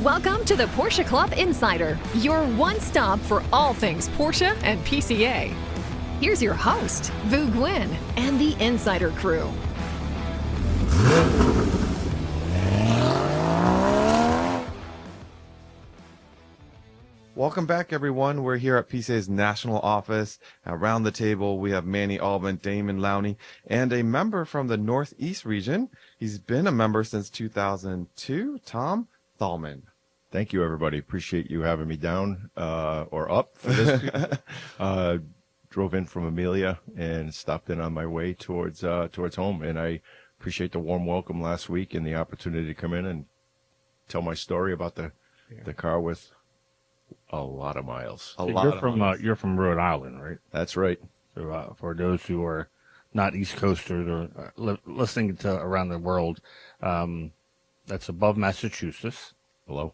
Welcome to the Porsche Club Insider, your one stop for all things Porsche and PCA. Here's your host, Vu Gwyn, and the Insider crew. Welcome back, everyone. We're here at PCA's national office. Around the table, we have Manny Albin, Damon Lowney, and a member from the Northeast region. He's been a member since 2002, Tom Thalmann. Thank you, everybody. Appreciate you having me down or up for this. Drove in from Amelia and stopped in on my way towards home. And I appreciate the warm welcome last week and the opportunity to come in and tell my story about the car with a lot of miles. You're from Rhode Island, right? That's right. So for those who are not East Coasters or listening to around the world, that's above Massachusetts. Below.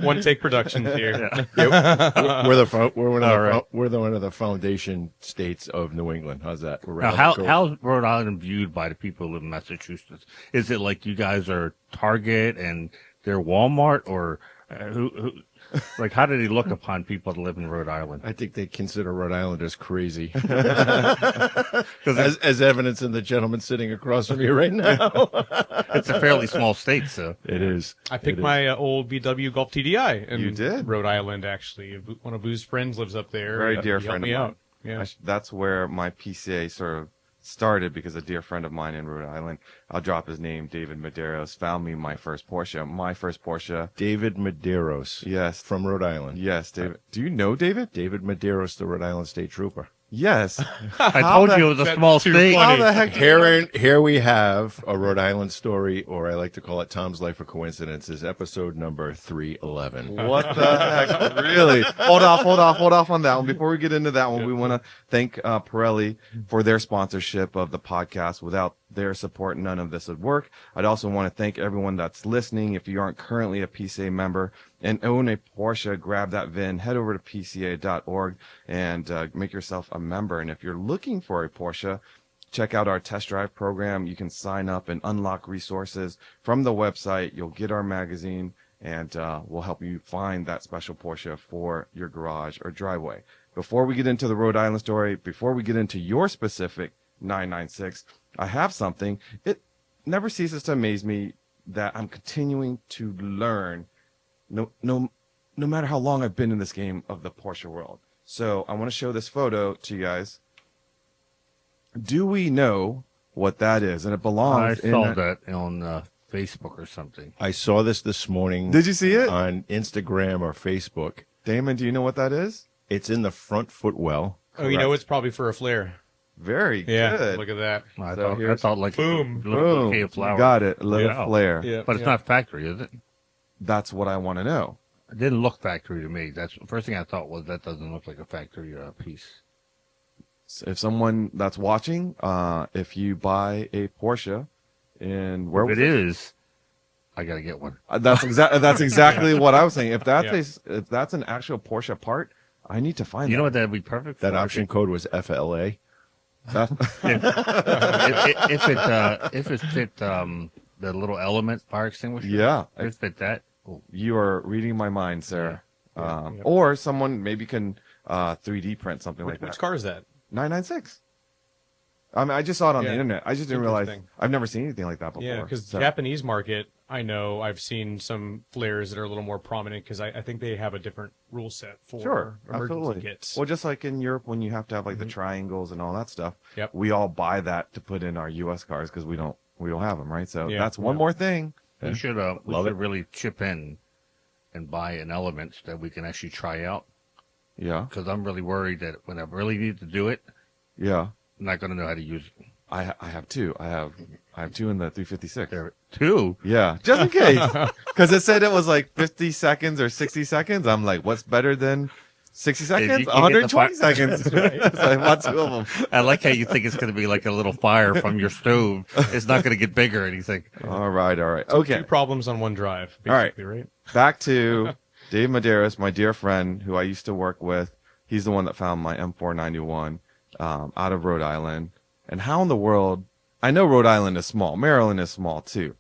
One take production here. Yeah. We're one of the foundation states of New England. How's that? Now, how's Rhode Island viewed by the people who live in Massachusetts? Is it like you guys are Target and they're Walmart, or who? Like, how do they look upon people that live in Rhode Island? I think they consider Rhode Islanders crazy, as evidence in the gentleman sitting across from you right now. It's a fairly small state, so it is. I picked my old VW Golf TDI in You did? Rhode Island, actually. One of Vu's friends lives up there. Very dear He friend helped of me mine. out. Yeah. That's where my PCA sort of started, because a dear friend of mine in Rhode Island, I'll drop his name, David Medeiros, found me my first Porsche. David Medeiros. Yes. From Rhode Island. Yes, David. Do you know David? David Medeiros, the Rhode Island State Trooper. Yes. I told you it was a small state. How the heck? Here we have a Rhode Island story, or I like to call it Tom's Life of Coincidences, episode number 311. What the heck? Really? Hold off on that one. Before we get into that one, we want to thank Pirelli for their sponsorship of the podcast. Without their support, none of this would work. I'd also want to thank everyone that's listening. If you aren't currently a PCA member and own a Porsche, grab that VIN, head over to pca.org and make yourself a member. And if you're looking for a Porsche, check out our test drive program. You can sign up and unlock resources from the website. You'll get our magazine, and we'll help you find that special Porsche for your garage or driveway. Before we get into the Rhode Island story, before we get into your specific 996, I have something. It never ceases to amaze me that I'm continuing to learn, no matter how long I've been in this game of the Porsche world. So I want to show this photo to you guys. Do we know what that is? And it belongs. I saw that on Facebook or something. I saw this morning. Did you see it? On Instagram or Facebook. Damon, do you know what that is? It's in the front footwell. Oh, you know, it's probably for a flare. Very Yeah, good. look at that. I So thought like boom, Boom. a flower. Got it. A little Yeah. flare. Yeah, But it's not factory, is it? That's what I want to know. It didn't look factory to me. That's the first thing I thought was that doesn't look like a factory piece. So if someone that's watching, if you buy a Porsche, and where If it is, I got to get one. that's exactly what I was saying. If that's Yeah. if that's an actual Porsche part, I need to find You know that. what that'd be perfect for? That option code was FLA. if it fit the little element fire extinguisher. Yeah. If it fit that. Cool. You are reading my mind, sir. Yeah. Or someone maybe can 3D print something like Which that. car is that? 996. I mean, I just saw it on the Yeah. internet. I just didn't realize. Interesting. I've never seen anything like that before. Yeah, because So- Japanese market, I know I've seen some flares that are a little more prominent because I think they have a different rule set for Sure, emergency absolutely. kits. Well, just like in Europe, when you have to have like the triangles and all that stuff, Yep. we all buy that to put in our U.S. cars because we don't have them, right? So Yeah, that's one yeah. more thing. We should Love it. really chip in and buy an element that we can actually try out. Yeah, Because I'm really worried that when I really need to do it, yeah. I'm not going to know how to use it. I have two. I have two in the 356. There, too. Yeah, just in case, because it said it was like 50 seconds or 60 seconds. I'm like, what's better than 60 you seconds? can get the 120 fi- seconds. So I bought two of them. I like how you think it's going to be like a little fire from your stove. It's not going to get bigger or anything. All right. Two Okay. problems on one drive. All right. Basically, right? Back to Dave Medeiros, my dear friend who I used to work with. He's the one that found my M491 out of Rhode Island. And how in the world I know Rhode Island is small. Maryland is small too.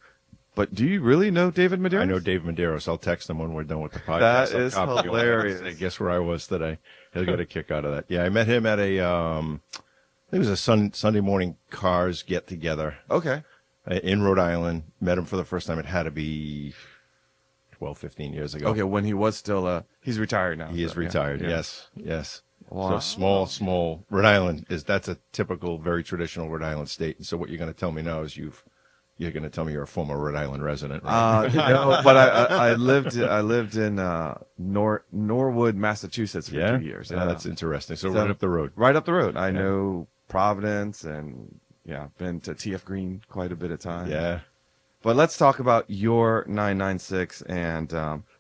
But do you really know David Medeiros? I know Dave Medeiros. I'll text him when we're done with the podcast. That I'll is copy him. hilarious. I guess where I was today. He'll get a kick out of that. Yeah, I met him at a, I think it was a Sunday morning cars get together Okay. in Rhode Island. Met him for the first time. It had to be 12, 15 years ago. Okay, when he was still, he's retired now. He is so, yeah. retired. Yeah. Yes. Wow. So small. Rhode Island that's a typical, very traditional Rhode Island state. And so what you're going to tell me now is you're going to tell me you're a former Rhode Island resident, right? No, but I lived in Norwood, Massachusetts for 2 years. Yeah, that's interesting. So right up the road. Right up the road. I know Providence and been to TF Green quite a bit of time. Yeah. But let's talk about your 996 and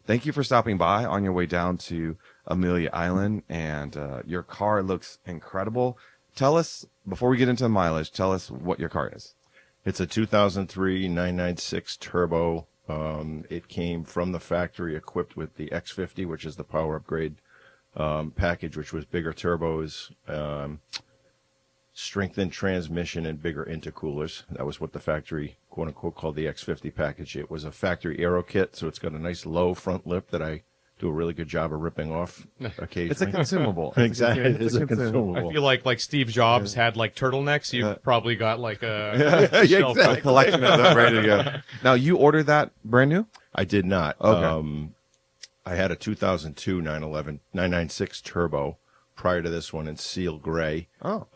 thank you for stopping by on your way down to Amelia Island, and your car looks incredible. Tell us, before we get into the mileage, tell us what your car is. It's a 2003 996 turbo. It came from the factory equipped with the X50, which is the power upgrade package, which was bigger turbos, strengthened transmission, and bigger intercoolers. That was what the factory, quote unquote, called the X50 package. It was a factory aero kit, so it's got a nice low front lip that I do a really good job of ripping off occasionally. It's a consumable. Exactly. It is a consumable. I feel like Steve Jobs had like turtlenex. You've probably got like a shelf A collection of them ready to go. Now, you ordered that brand new? I did not. Okay. I had a 2002 996 turbo prior to this one in seal gray. Oh.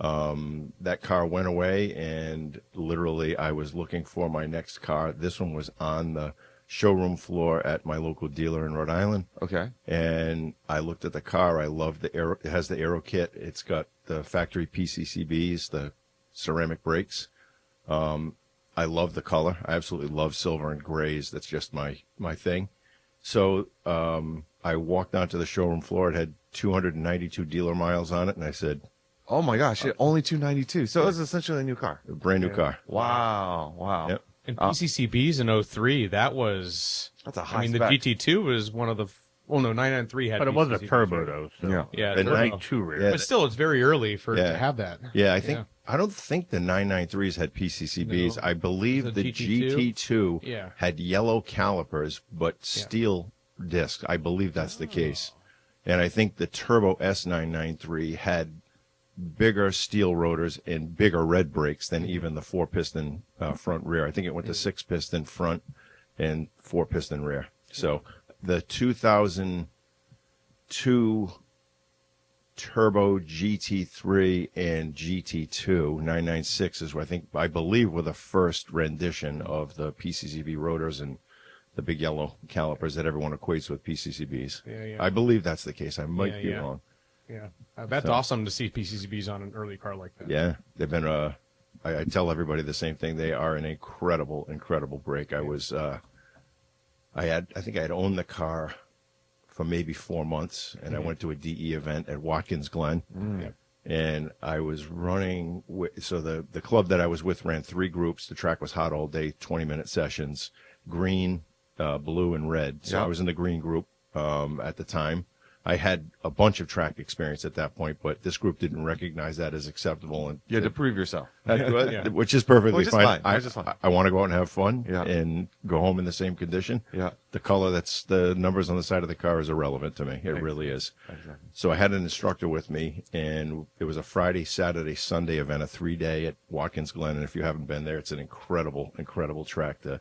That car went away, and literally I was looking for my next car. This one was on the showroom floor at my local dealer in Rhode Island. Okay. And I looked at the car. I love the aero. It has the aero kit. It's got the factory PCCBs, the ceramic brakes. I love the color. I absolutely love silver and grays. That's just my thing. So I walked onto the showroom floor. It had 292 dealer miles on it, and I said, Oh my gosh, only 292. So it was essentially a new car. a brand new car. Wow. Yep. And PCCBs in 03, that was... That's a high I mean, spec. the GT2 was one of the... Well, no, 993 had But it was a PCCBs, turbo, right? though. So. Yeah. Yeah, And turbo. 92 rear. Yeah. But still, it's very early for Yeah. to have that. Yeah, I don't think the 993s had PCCBs. No. I believe The the GT2? GT2 Yeah. had yellow calipers, but steel discs. I believe that's the case. And I think the Turbo S993 had bigger steel rotors and bigger red brakes than even the 4-piston front rear. I think it went to 6-piston front and 4-piston rear. So the 2002 Turbo GT3 and GT2 996s were, I believe, were the first rendition of the PCCB rotors and the big yellow calipers that everyone equates with PCCBs. Yeah. I believe that's the case. I might be Yeah. wrong. Yeah. That's So- awesome to see PCCBs on an early car like that. Yeah, they've been. I tell everybody the same thing. They are an incredible brake. I think I had owned the car for maybe 4 months, and I went to a DE event at Watkins Glen, and I was running. So the club that I was with ran 3 groups. The track was hot all day, 20-minute sessions, green, blue, and red. So I was in the green group at the time. I had a bunch of track experience at that point, but this group didn't recognize that as acceptable. And You had to prove yourself. which is perfectly Which is fine. fine. Which is fine. I want to go out and have fun Yeah. and go home in the same condition. Yeah. The color, that's the numbers on the side of the car is irrelevant to me. It really is. Exactly. So I had an instructor with me, and it was a Friday, Saturday, Sunday event, a 3-day at Watkins Glen. And if you haven't been there, it's an incredible track to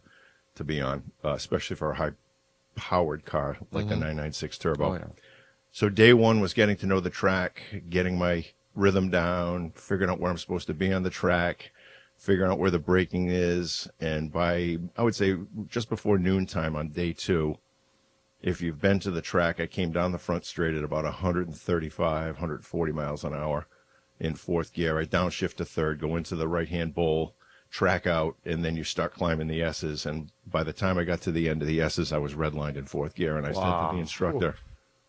be on, especially for a high-powered car like the 996 Turbo. Oh, yeah. So day one was getting to know the track, getting my rhythm down, figuring out where I'm supposed to be on the track, figuring out where the braking is. And by, I would say, just before noontime on day 2, if you've been to the track, I came down the front straight at about 135, 140 miles an hour in 4th gear. I downshift to 3rd, go into the right-hand bowl, track out, and then you start climbing the S's. And by the time I got to the end of the S's, I was redlined in 4th gear. And I said to the instructor,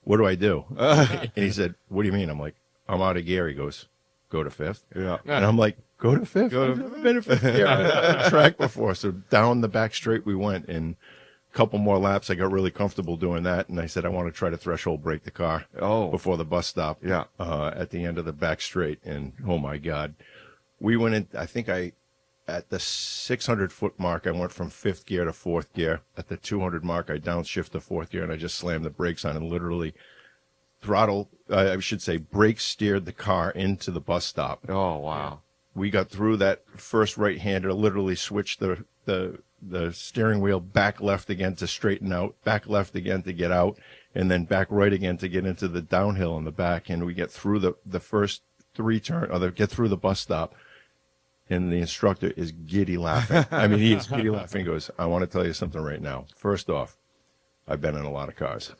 what do I do? And he said, what do you mean? I'm like, I'm out of gear. He goes, go to 5th. Yeah. And I'm like, go to 5th? I've never been to 5th gear. I've never been to track before. So down the back straight we went, and a couple more laps. I got really comfortable doing that. And I said, I want to try to threshold brake the car before the bus stop at the end of the back straight. And oh my God, we went in, I think I at the 600-foot mark, I went from 5th gear to 4th gear. At the 200 mark, I downshift to 4th gear, and I just slammed the brakes on and literally brake steered the car into the bus stop. Oh, wow. We got through that first right-hander, literally switched the steering wheel back left again to straighten out, back left again to get out, and then back right again to get into the downhill in the back. And we get through the first 3 turn, or get through the bus stop. And the instructor is giddy laughing. I mean, he is giddy laughing. He goes, I want to tell you something right now. First off, I've been in a lot of cars.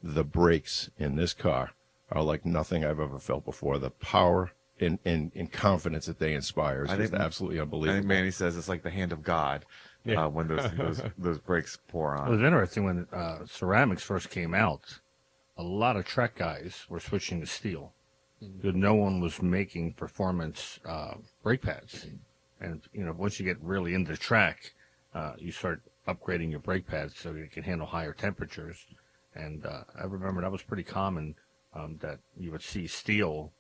The brakes in this car are like nothing I've ever felt before. The power and confidence that they inspire is just absolutely I unbelievable. think Manny says it's like the hand of God when those brakes pour It on. was interesting when ceramics first came out. A lot of Trek guys were switching to steel. Because no one was making performance brake pads, and once you get really into track, you start upgrading your brake pads so you can handle higher temperatures. And I remember that was pretty common that you would see steel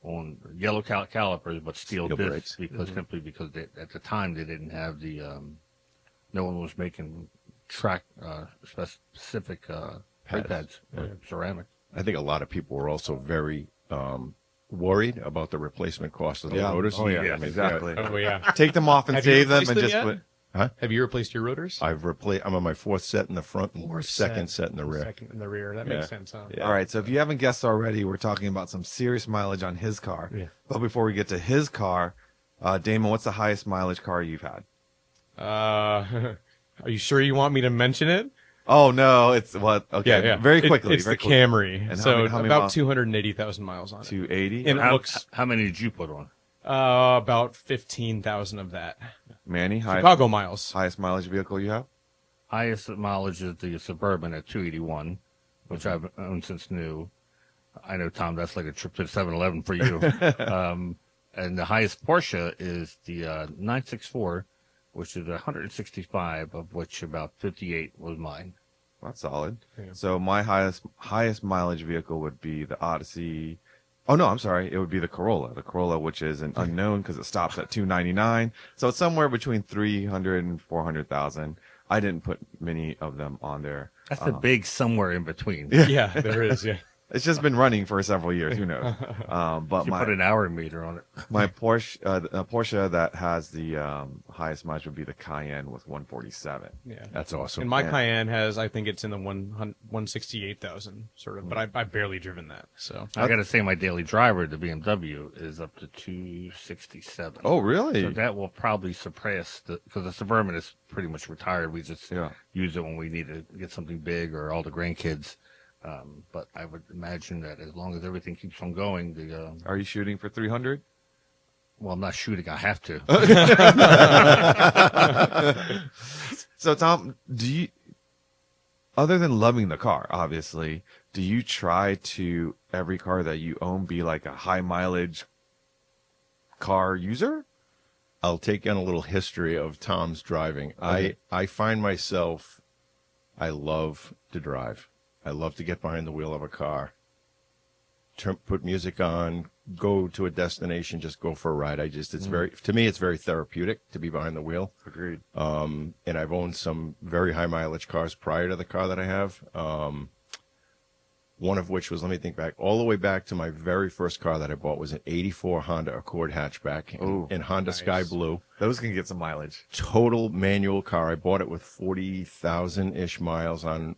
on yellow calipers, but steel discs brakes. simply because at the time they didn't have the no one was making track specific brake pads or ceramic. I think a lot of people were also very worried about the replacement cost of the rotors. Oh, yeah. I mean, Exactly. Oh yeah. Take them off and Have you save them replaced and them just yet? put. Have you replaced your rotors? I'm on my 4th set in the front and 2nd set in the rear. Second in the rear. That makes sense, huh? Yeah. All right, so if you haven't guessed already, we're talking about some serious mileage on his car. Yeah. But before we get to his car, Damon, what's the highest mileage car you've had? Are you sure you want me to mention it? Oh no, it's what? Okay, Yeah. very quickly. It's very the quickly. Camry. And So how many about miles? 280,000 miles on it. 280. And it looks How many did you put on? about 15,000 of that. Manny, Chicago miles. highest mileage vehicle you have? Highest mileage is the Suburban at 281, which I've owned since new. I know, Tom, that's like a trip to 7-Eleven for you. And the highest Porsche is the 964, which is 165, of which about 58 was mine. That's solid. Yeah. So my highest mileage vehicle would be the Odyssey. Oh no, I'm sorry. It would be the Corolla. The Corolla, which is an unknown because it stops at 299. So it's somewhere between 300 and 400,000. I didn't put many of them on there. That's a big somewhere in between. Yeah, there is. Yeah. It's just been running for several years. Who knows? But You put an hour meter on it. my Porsche that has the highest mileage would be the Cayenne with 147. Yeah. That's awesome. And my Yeah. Cayenne has, I think it's in the 168,000 sort of, but I've barely driven that. So I got to say, my daily driver, the BMW, is up to 267. Oh, really? So that will probably surpass because the Suburban is pretty much retired. We just use it when we need to get something big or all the grandkids. But I would imagine that as long as everything keeps on going, Are you shooting for 300? well, I'm not shooting. I have to. So, Tom, other than loving the car, obviously, do you try to every car that you own be like a high mileage car user? I'll take in a little history of Tom's driving. Okay. I find myself, I love to drive. I love to get behind the wheel of a car, put music on, go to a destination, just go for a ride. To me, it's very therapeutic to be behind the wheel. Agreed. And I've owned some very high mileage cars prior to the car that I have. One of which was, let me think back, all the way back to my very first car that I bought was an 84 Honda Accord hatchback in Honda Sky Blue. Those can get some mileage. Total manual car. I bought it with 40,000-ish miles on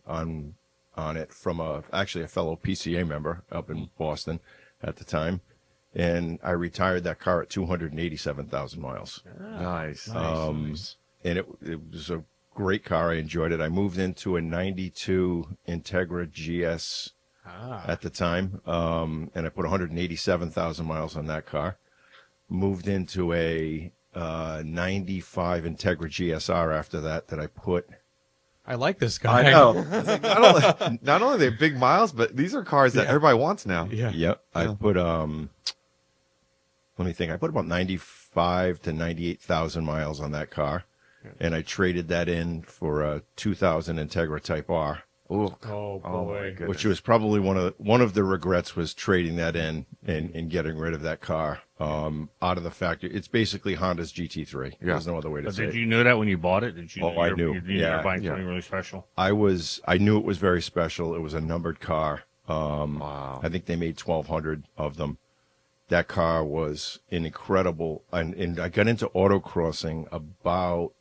it from actually a fellow PCA member up in Boston at the time. And I retired that car at 287,000 miles. Nice. And it was a great car. I enjoyed it. I moved into a 92 Integra GS at the time. And I put 187,000 miles on that car. Moved into a 95 Integra GSR after that I put... I like this guy. I know. Not only are they big miles, but these are cars that everybody wants now. Yeah. Yep. I put let me think. I put about 95 to 98,000 miles on that car, and I traded that in for a 2000 Integra Type R Ooh. Oh my boy. goodness. which was probably one of the regrets was trading that in and getting rid of that car out of the factory. It's basically Honda's GT3. Yeah. There's no other way to But say did it. you know that when you bought it? Did you? Oh, I knew. You Yeah, were buying yeah. something really special. I knew it was very special. It was a numbered car. Wow. I think they made 1,200 of them. That car was an incredible, and I got into autocrossing about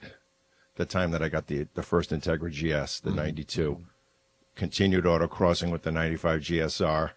the time that I got the first Integra GS, the 92. Continued autocrossing with the 95 GSR,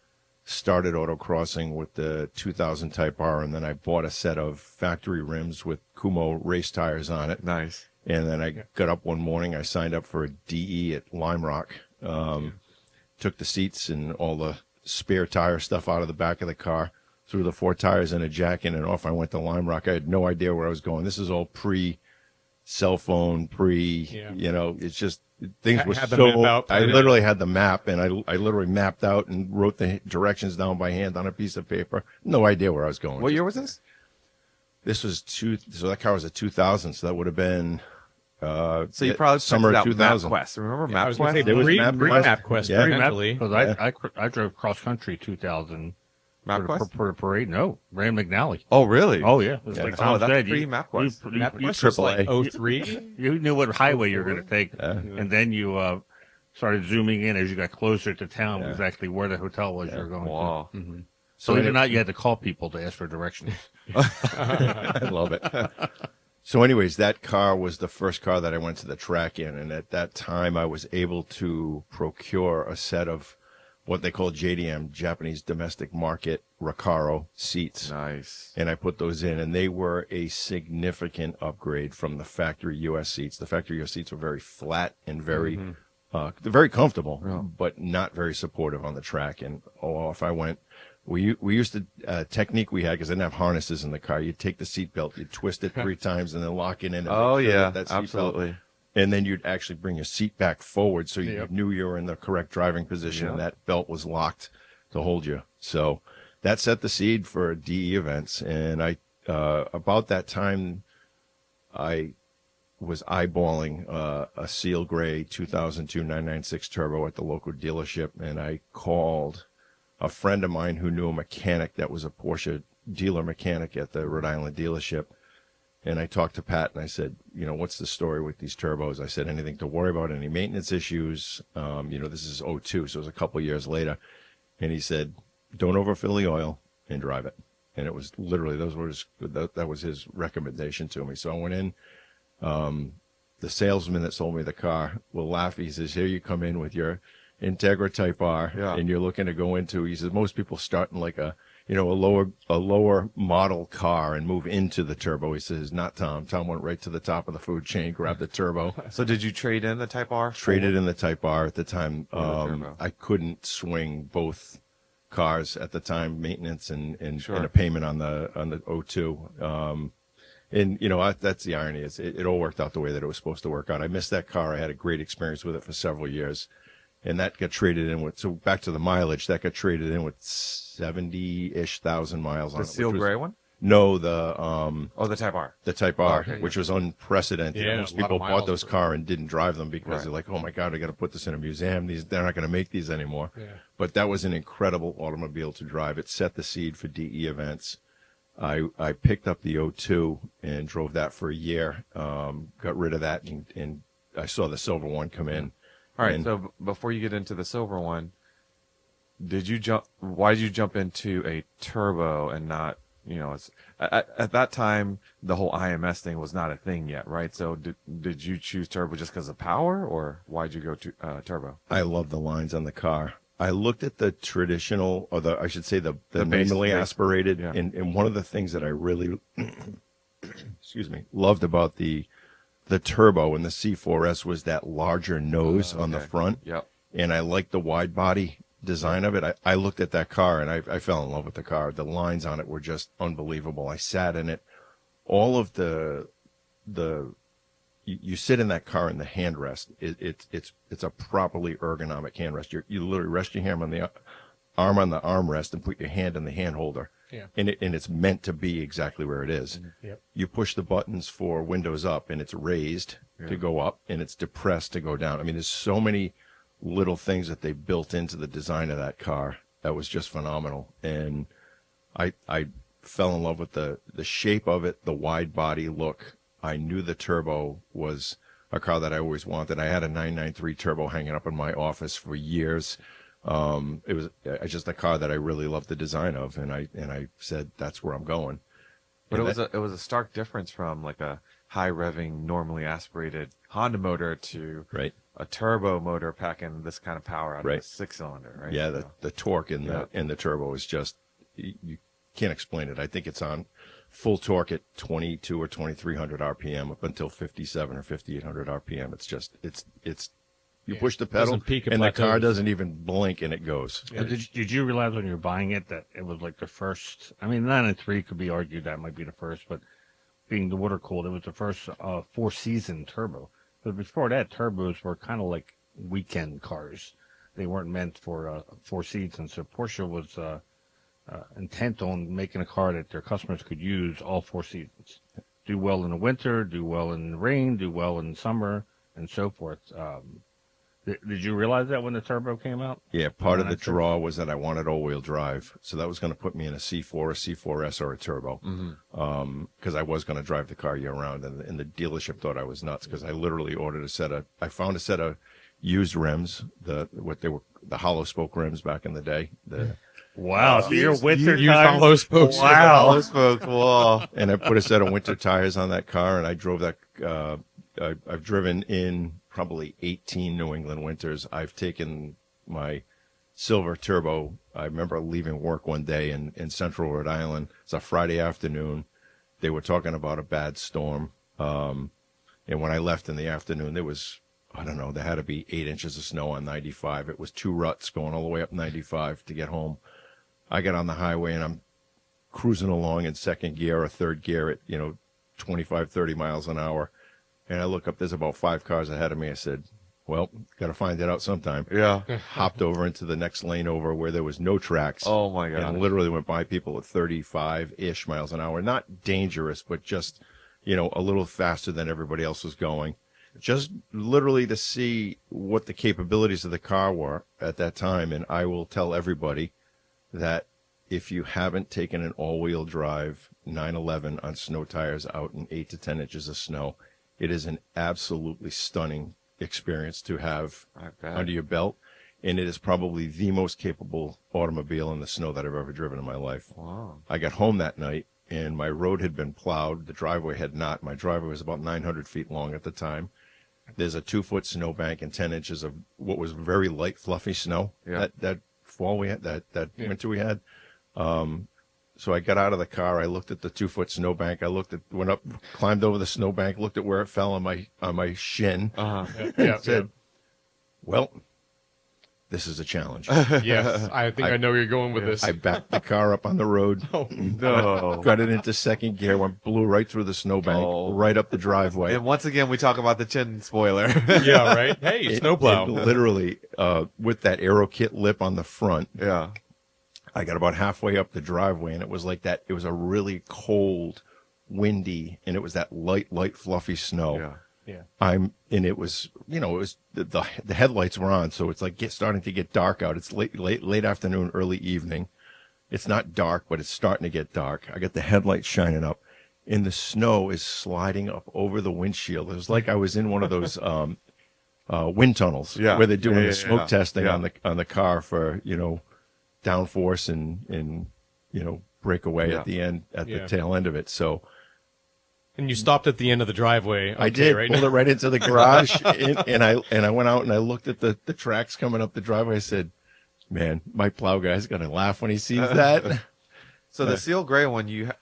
started autocrossing with the 2000 Type R, and then I bought a set of factory rims with Kumo race tires on it. Nice. And then I got up one morning, I signed up for a DE at Lime Rock, took the seats and all the spare tire stuff out of the back of the car, threw the 4 tires in a jack in, and off I went to Lime Rock. I had no idea where I was going. This is all pre-cell phone, it's just, things were Had the map so, out, I planned literally had the map, and I literally mapped out and wrote the directions down by hand on a piece of paper. No idea where I was going. What year was this? This was so that car was a 2000, so that would have been, So you probably summer checked of out 2000. MapQuest. Remember I was going to MapQuest? say There was MapQuest. MapQuest, Yeah. definitely. Because I drove cross country 2000 MapQuest? for the parade. No, ran McNally. Oh, really? Oh yeah, it was like Oh, Tom that's said. pre-MapQuest. MapQuest was Triple like A. 03. You knew what highway you were going to take, and then you started zooming in as you got closer to town, exactly where the hotel was you were going Wow. to. So believe it or not, you had to call people to ask for directions. I love it. So anyways, that car was the first car that I went to the track in. And at that time, I was able to procure a set of what they call JDM, Japanese Domestic Market Recaro seats. Nice. And I put those in, and they were a significant upgrade from the factory U.S. seats. The factory U.S. seats were very flat and very, they're very comfortable, but not very supportive on the track. And off I went. We used to, technique we had, because I didn't have harnesses in the car. You'd take the seatbelt, you'd twist it 3 times, and then lock it in. And Oh, make sure yeah. that seatbelt- Absolutely. And then you'd actually bring your seat back forward so you knew you were in the correct driving position, and that belt was locked to hold you. So that set the seed for DE events. And I, about that time, I was eyeballing a Seal Gray 2002 996 Turbo at the local dealership, and I called a friend of mine who knew a mechanic that was a Porsche dealer mechanic at the Rhode Island dealership. And I talked to Pat and I said, what's the story with these turbos? I said, anything to worry about, any maintenance issues? This is 02, so it was a couple years later. And he said, don't overfill the oil and drive it. And it was literally, that was his recommendation to me. So I went in, the salesman that sold me the car will laugh. He says, here you come in with your Integra Type R, and you're looking to go into, he says, most people start in like a lower model car and move into the turbo. He says, not Tom. Tom went right to the top of the food chain, grabbed the turbo. So did you trade in the Type R? Traded in the Type R at the time. turbo. I couldn't swing both cars at the time, maintenance and Sure. a payment on the 02. That's the irony. It all worked out the way that it was supposed to work out. I missed that car. I had a great experience with it for several years. And that got traded in with, so back to the mileage, that got traded in with 70-ish thousand miles on The it. Seal Gray one? No, Oh, the Type R. the Type R, okay, which was unprecedented. Yeah, Most a lot of people miles bought those for- car and didn't drive them because Right. they're like, oh my God, I got to put this in a museum. They're not going to make these anymore. Yeah. But that was an incredible automobile to drive. It set the seed for DE events. I picked up the 02 and drove that for a year. Got rid of that and I saw the silver one come in. All right. And- So before you get into the silver one, why did you jump into a turbo and not, at that time, the whole IMS thing was not a thing yet, right? So did you choose turbo just because of power, or why'd you go to turbo? I love the lines on the car. I looked at the traditional, or I should say the base- minimally base- aspirated, yeah. and one of the things that I really, loved about the turbo and the C4S was that larger nose on the okay. front. Yep. And I liked the wide body design of it. I looked at that car and I fell in love with the car. The lines on it were just unbelievable. I sat in it. All of you sit in that car in the handrest. It's a properly ergonomic handrest. You literally rest your arm on the armrest and put your hand in the hand holder. Yeah. And it's meant to be exactly where it is. Yep. You push the buttons for windows up and it's raised to go up and it's depressed to go down. I mean, there's so many little things that they built into the design of that car that was just phenomenal. And I fell in love with the shape of it, the wide body look. I knew the turbo was a car that I always wanted. I had a 993 turbo hanging up in my office for years. It was just a car that I really loved the design of, and I said that's where I'm going. But And it was a stark difference from like a high revving, normally aspirated Honda motor to right. a turbo motor packing this kind of power out Right. of a 6-cylinder, right? Yeah, So- the torque in Yeah. the turbo is just you can't explain it. I think it's on full torque at 22 or 2300 RPM up until 57 or 5800 RPM. It's just it's you push the pedal Doesn't peak at and the car plateaus. doesn't even blink and it goes. Yeah. Did you realize when you were buying it that it was like the first? I mean, 993 could be argued that might be the first, but being the water cooled, it was the first 4-season turbo. But before that, turbos were kind of like weekend cars. They weren't meant for 4 seasons. So Porsche was intent on making a car that their customers could use all 4 seasons. Do well in the winter, do well in the rain, do well in summer, and so forth. Did you realize that when the turbo came out? Yeah, part of the 996? draw was that I wanted all-wheel drive, so that was going to put me in a C4, a C4S, or a turbo, because I was going to drive the car year-round, and the dealership thought I was nuts because I literally ordered I found a set of used rims, the hollow spoke rims back in the day, Wow, so your winter Used time. hollow spokes. Wow. Hollow spoke, whoa. and I put a set of winter tires on that car, and I drove that. I've driven in probably 18 New England winters. I've taken my silver turbo. I remember leaving work one day in central Rhode Island. It's a Friday afternoon. They were talking about a bad storm. And when I left in the afternoon, there was, I don't know, there had to be 8 inches of snow on 95. It was 2 ruts going all the way up 95 to get home. I get on the highway and I'm cruising along in second gear or third gear at, 25, 30 miles an hour. And I look up, there's about 5 cars ahead of me. I said, well, got to find it out sometime. Yeah. Hopped over into the next lane over where there was no tracks. Oh my God. And literally went by people at 35-ish miles an hour. Not dangerous, but just, a little faster than everybody else was going. Just literally to see what the capabilities of the car were at that time. And I will tell everybody that if you haven't taken an all-wheel drive 911 on snow tires out in 8 to 10 inches of snow, it is an absolutely stunning experience to have I bet. under your belt. And it is probably the most capable automobile in the snow that I've ever driven in my life. Wow. I got home that night, and my road had been plowed. The driveway had not. My driveway was about 900 feet long at the time. There's a 2-foot snowbank and 10 inches of what was very light, fluffy snow. Yeah. That fall we had, that winter we had. So I got out of the car. I looked at the 2-foot snowbank. Went up, climbed over the snowbank, looked at where it fell on my shin. Yeah. Said, well, this is a challenge. Yes. I think I know where you're going with this. I backed the car up on the road, No. got it into second gear, blew right through the snowbank, right up the driveway. And once again, we talk about the chin spoiler. Yeah, right? Hey, snowplow. It literally, with that Aero Kit lip on the front, Yeah. I got about halfway up the driveway, and it was like that. It was a really cold, windy, and it was that light, fluffy snow. Yeah. Yeah. And it was, it was the headlights were on, so it's like starting to get dark out. It's late afternoon, early evening. It's not dark, but it's starting to get dark. I got the headlights shining up, and the snow is sliding up over the windshield. It was like I was in one of those wind tunnels, Yeah. where they're doing Yeah, the smoke yeah. testing Yeah. on the car for downforce and breakaway Yeah. at the end at Yeah. the tail end of it. So. And you stopped at the end of the driveway. I did, right? pulled it right into the garage, and I went out and I looked at the tracks coming up the driveway. I said, man, my plow guy's going to laugh when he sees that. So the seal gray one, you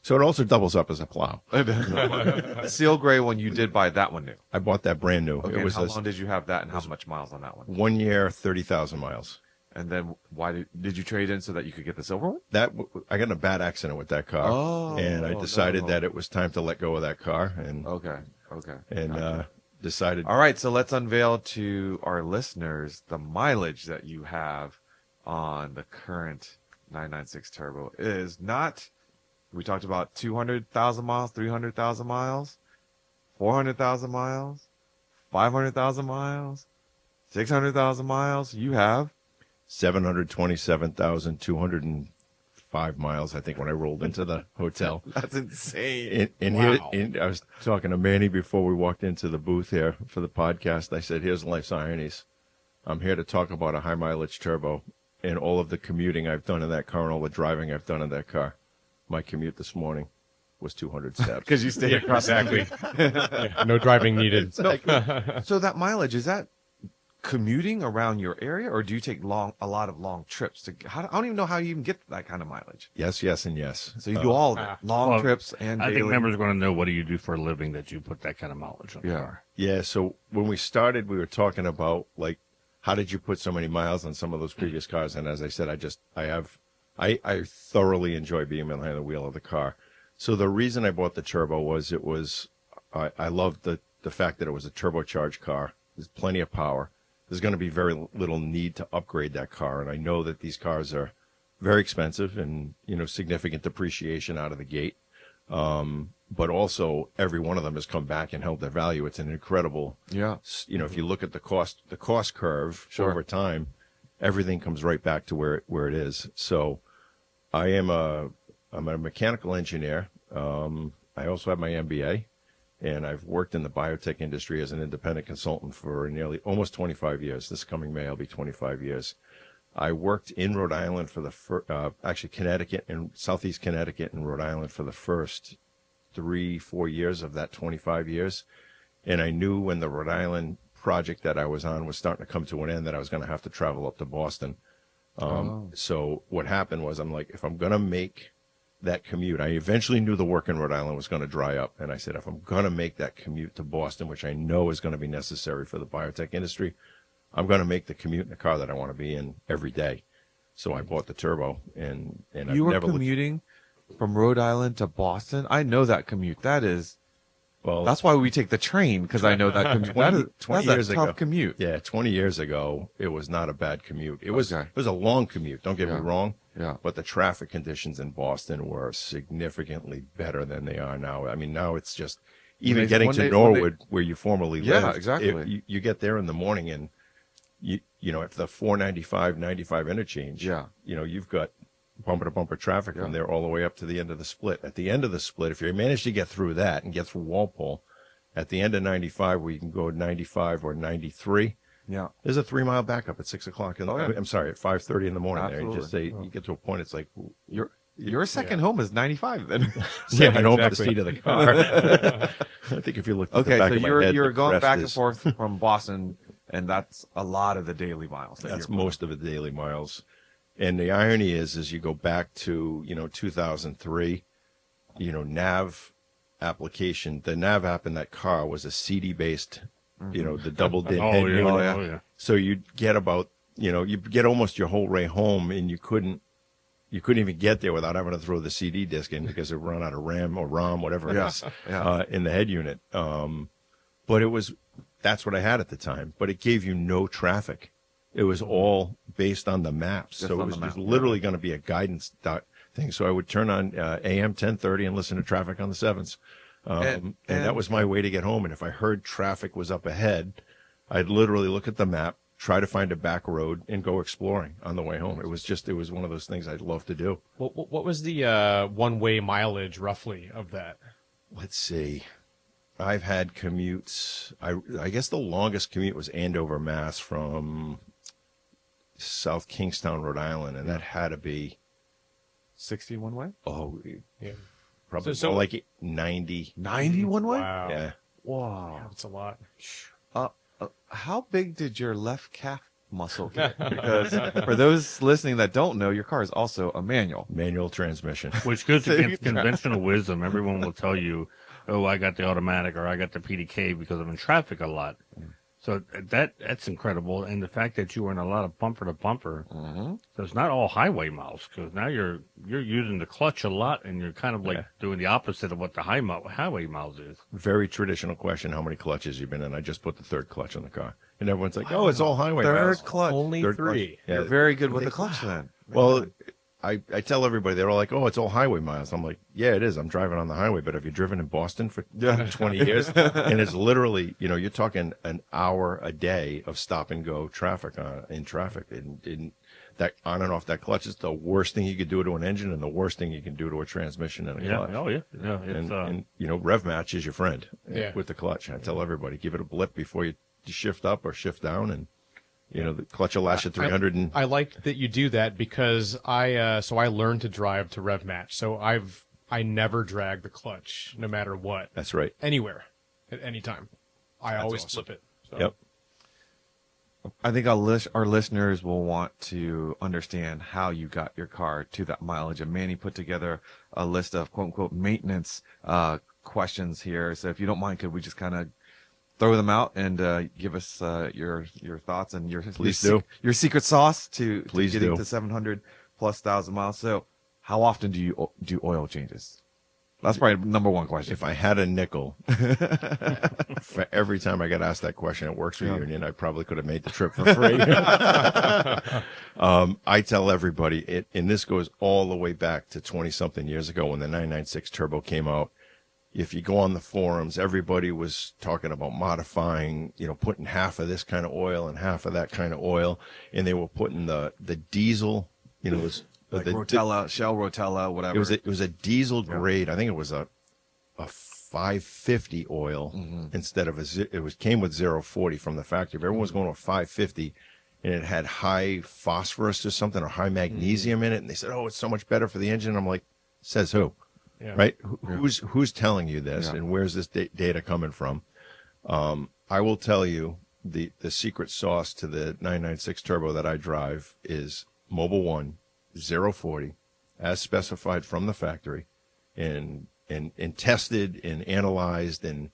So it also doubles up as a plow. the seal gray one, you did buy that one new. I bought that brand new. Okay. It And was how long did you have that, and how much miles on that one? 1 year, 30,000 miles. And then why did you trade in so that you could get the silver one? I got in a bad accident with that car, Oh, and I decided no. that it was time to let go of that car, and Okay. decided. All right, so let's unveil to our listeners the mileage that you have on the current 996 Turbo. It is not, we talked about 200,000 miles, 300,000 miles, 400,000 miles, 500,000 miles, 600,000 miles. You have 727,205 miles, I think, when I rolled into the hotel. that's insane. Wow. I was talking to Manny before we walked into the booth here for the podcast. I said, here's life's ironies. I'm here to talk about a high mileage turbo and all of the commuting I've done in that car and all the driving I've done in that car. My commute this morning was 200 steps. Because you stay across. Exactly. Yeah, no driving needed. So that mileage, is that commuting around your area, or do you take a lot of long trips? I don't even know how you even get that kind of mileage. Yes, yes, and yes. So you do all of it, long Well, trips and I daily. think members are going to know, what do you do for a living that you put that kind of mileage on the car? Yeah, so when we started, we were talking about, like, how did you put so many miles on some of those previous cars? And as I said, I thoroughly enjoy being behind the wheel of the car. So the reason I bought the turbo was I loved the fact that it was a turbocharged car. There's plenty of power. There's going to be very little need to upgrade that car. And I know that these cars are very expensive and, significant depreciation out of the gate. But also every one of them has come back and held their value. It's an incredible, if you look at the cost curve over time, everything comes right back to where it is. So I'm a mechanical engineer. I also have my MBA, and I've worked in the biotech industry as an independent consultant for nearly almost 25 years. This coming May, I'll be 25 years. I worked in Rhode Island for actually Connecticut and Southeast Connecticut and Rhode Island for the first 3-4 years of that 25 years. And I knew when the Rhode Island project that I was on was starting to come to an end that I was going to have to travel up to Boston. So what happened was, I'm like, if I'm going to make that commute, I eventually knew the work in Rhode Island was going to dry up. And I said, if I'm going to make that commute to Boston, which I know is going to be necessary for the biotech industry, I'm going to make the commute in the car that I want to be in every day. So I bought the turbo, and I've You were never commuting from Rhode Island to Boston. I know that commute. That's that's why we take the train, because I know that commute. 20 that's years a tough ago. commute. Yeah, 20 years ago, it was not a bad commute. It was Okay. it was a long commute. Don't get me Yeah. wrong. Yeah. But the traffic conditions in Boston were significantly better than they are now. I mean, now it's just even Amazing. getting One to day- Norwood, where you formerly Yeah, lived. exactly. You get there in the morning, and at the 495-95 interchange. Yeah. You've got bumper to bumper traffic from there all the way up to the end of the split. At the end of the split, if you manage to get through that and get through Walpole, at the end of 95, where you can go 95 or 93. Yeah. There's a 3-mile backup at 6 o'clock in the. yeah. I'm sorry, at 5:30 in the morning. There, and just say Absolutely. you get to a point. It's like Your second home is 95 then. second home to the exactly. seat of the car. I think if you look at the Okay, back so of my head, you're the going crest back and is- forth from Boston, and that's a lot of the daily miles. That's most of the daily miles. And the irony is you go back to 2003, nav application. The nav app in that car was a CD based, the double din head unit. yeah. So you'd get about, you get almost your whole way home, and you couldn't even get there without having to throw the CD disc in because it run out of RAM or ROM, whatever it is, in the head unit. But that's what I had at the time. But it gave you no traffic. It was all based on the maps. Just So it on was the just map, literally going to be a guidance thing. So I would turn on AM 1030 and listen to traffic on the 7s. And that was my way to get home. And if I heard traffic was up ahead, I'd literally look at the map, try to find a back road, and go exploring on the way home. It was one of those things I'd love to do. What was the one-way mileage roughly of that? Let's see. I've had commutes. I guess the longest commute was Andover, Mass, from South Kingstown, Rhode Island, and that had to be 61 way? Yeah. probably So- more like 90. 91 way? Wow. Yeah. Wow. That's a lot. How big did your left calf muscle get? Because for those listening that don't know, your car is also a manual. Manual transmission. Which goes So you against conventional wisdom. Everyone will tell you, oh, I got the automatic or I got the PDK because I'm in traffic a lot. So that's incredible. And the fact that you were in a lot of bumper to bumper. So it's not all highway miles, because now you're using the clutch a lot, and you're kind of like doing the opposite of what the highway miles is. Very traditional question, how many clutches you've been in? I just put the third clutch on the car. And everyone's like, oh, it's all highway Third miles. clutch. Only Third three. clutch. You're very good with the clutch then. Well, I tell everybody, they're all like, oh, it's all highway miles. I'm like, yeah, it is. I'm driving on the highway. But have you driven in Boston for 20 years? And it's literally, you're talking an hour a day of stop and go traffic in traffic. And that on and off that clutch is the worst thing you could do to an engine and the worst thing you can do to a transmission and a clutch. Oh, yeah. It's, And rev match is your friend Yeah. with the clutch. I tell everybody, give it a blip before you shift up or shift down, and the clutch will last you 300 and I like that you do that because I learned to drive to rev match. So I never drag the clutch no matter what. that's right. Anywhere, at any time. I always awesome. flip it. So. Yep. I think our listeners will want to understand how you got your car to that mileage. And Manny put together a list of quote unquote maintenance questions here. So if you don't mind, could we just kind of throw them out and give us your thoughts and your secret sauce to getting to 700,000+ miles. So how often do you do oil changes? That's probably number one question. If I had a nickel for every time I got asked that question at Works Reunion, I probably could have made the trip for free. I tell everybody, and this goes all the way back to 20-something years ago when the 996 Turbo came out. If you go on the forums, everybody was talking about modifying, putting half of this kind of oil and half of that kind of oil, and they were putting the diesel, like Rotella, Shell Rotella, whatever. It was a diesel grade. I think it was a 550 oil instead of came with 040 from the factory. If everyone was going to a 550 and it had high phosphorus or something or high magnesium in it, and they said, "Oh, it's so much better for the engine." I'm like, says who? Yeah. Right? Who's telling you this, and where's this data coming from? I will tell you the secret sauce to the 996 Turbo that I drive is Mobil 1 040 as specified from the factory and tested and analyzed and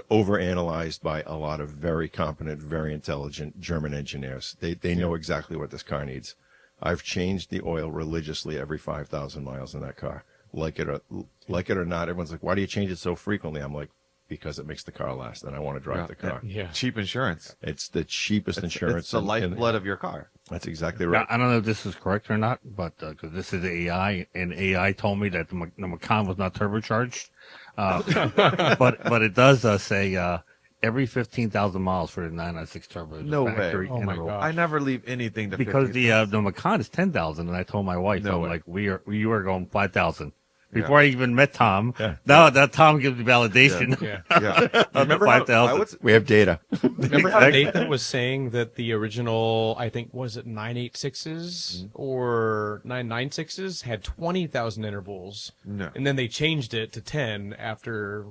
overanalyzed by a lot of very competent, very intelligent German engineers. They know exactly what this car needs. I've changed the oil religiously every 5,000 miles in that car. Like it or not, everyone's like, why do you change it so frequently? I'm like, because it makes the car last and I want to drive the car. Yeah. Cheap insurance. It's the cheapest insurance. It's the lifeblood of your car. That's exactly right. Now, I don't know if this is correct or not, but because this is AI, and AI told me that the Macan was not turbocharged, but it does say every 15,000 miles for the 996 Turbo. No way. Oh my God. I never leave anything to Because 50,000. the Macan is 10,000, and I told my wife, No I'm way. like, we were going 5,000. Before I even met Tom, Yeah. now that Tom gives me validation. Yeah. Yeah. Remember how- 5,000. We have data. Remember how Exactly. Nathan was saying that the original, I think, was it 986s or 996s had 20,000 intervals? No. And then they changed it to 10 after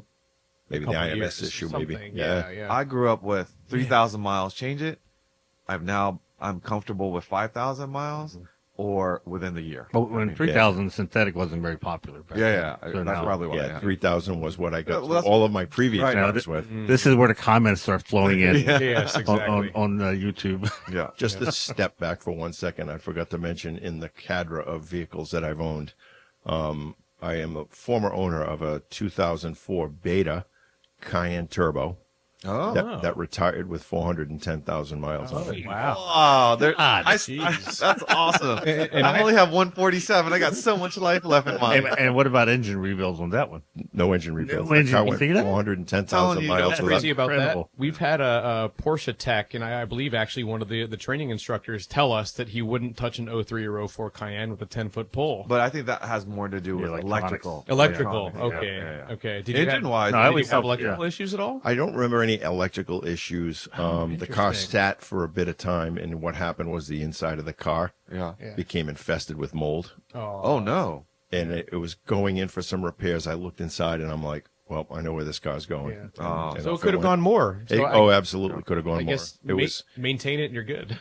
Maybe a the couple IMS years, issue, something. maybe. Yeah. I grew up with 3,000 miles. Change it. I'm comfortable with 5,000 miles or within the year. But when 3,000 synthetic wasn't very popular. back Yeah. then. So That's now- probably why. Yeah, 3,000 was what I got Well, through that's- all of my previous Right. cars with. This is where the comments start flowing in Yes, exactly. on YouTube. Yeah. Just to step back for 1 second, I forgot to mention in the cadre of vehicles that I've owned, I am a former owner of a 2004 Beta Cayenne Turbo Oh. that retired with 410,000 miles on it. Wow. Oh, jeez. that's awesome. And I only have 147. I got so much life left in mine. And what about engine rebuilds on that one? No engine rebuild. No engine- The car you went see that? 410,000 Telling you, miles. What's that's without- crazy about that? incredible. We've had a Porsche tech, and I believe actually one of the training instructors tell us that he wouldn't touch an 03 or 04 Cayenne with a 10-foot pole. But I think that has more to do with electronics. electrical. Electrical. Electronics. Okay. Yeah. Okay. Did you have, Engine-wise, No, I did always you have felt- electrical yeah. issues at all? I don't remember any electrical issues. The car Interesting. sat for a bit of time, and what happened was the inside of the car yeah. Yeah. became infested with mold, Oh, no. and it was going in for some repairs. I looked inside, and I'm like, well, I know where this car's going. Yeah. Oh. And So it off could have went. gone more. So Absolutely could have gone I more. guess It was maintain it and you're good.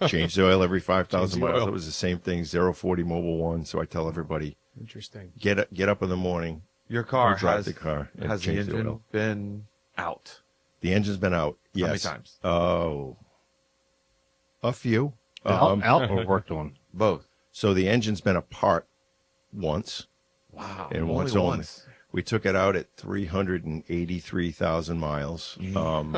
change the oil every 5,000 Change the miles. oil. It was the same thing, 040 Mobil 1. So I tell everybody, Interesting. get up in the morning, Your car or drive has the car, and has the change the engine oil. been out? The engine's been out. Yes. How many times? Oh, a few. Out or worked on? Both. So the engine's been apart once. Wow. And Only once only. We took it out at 383,000 miles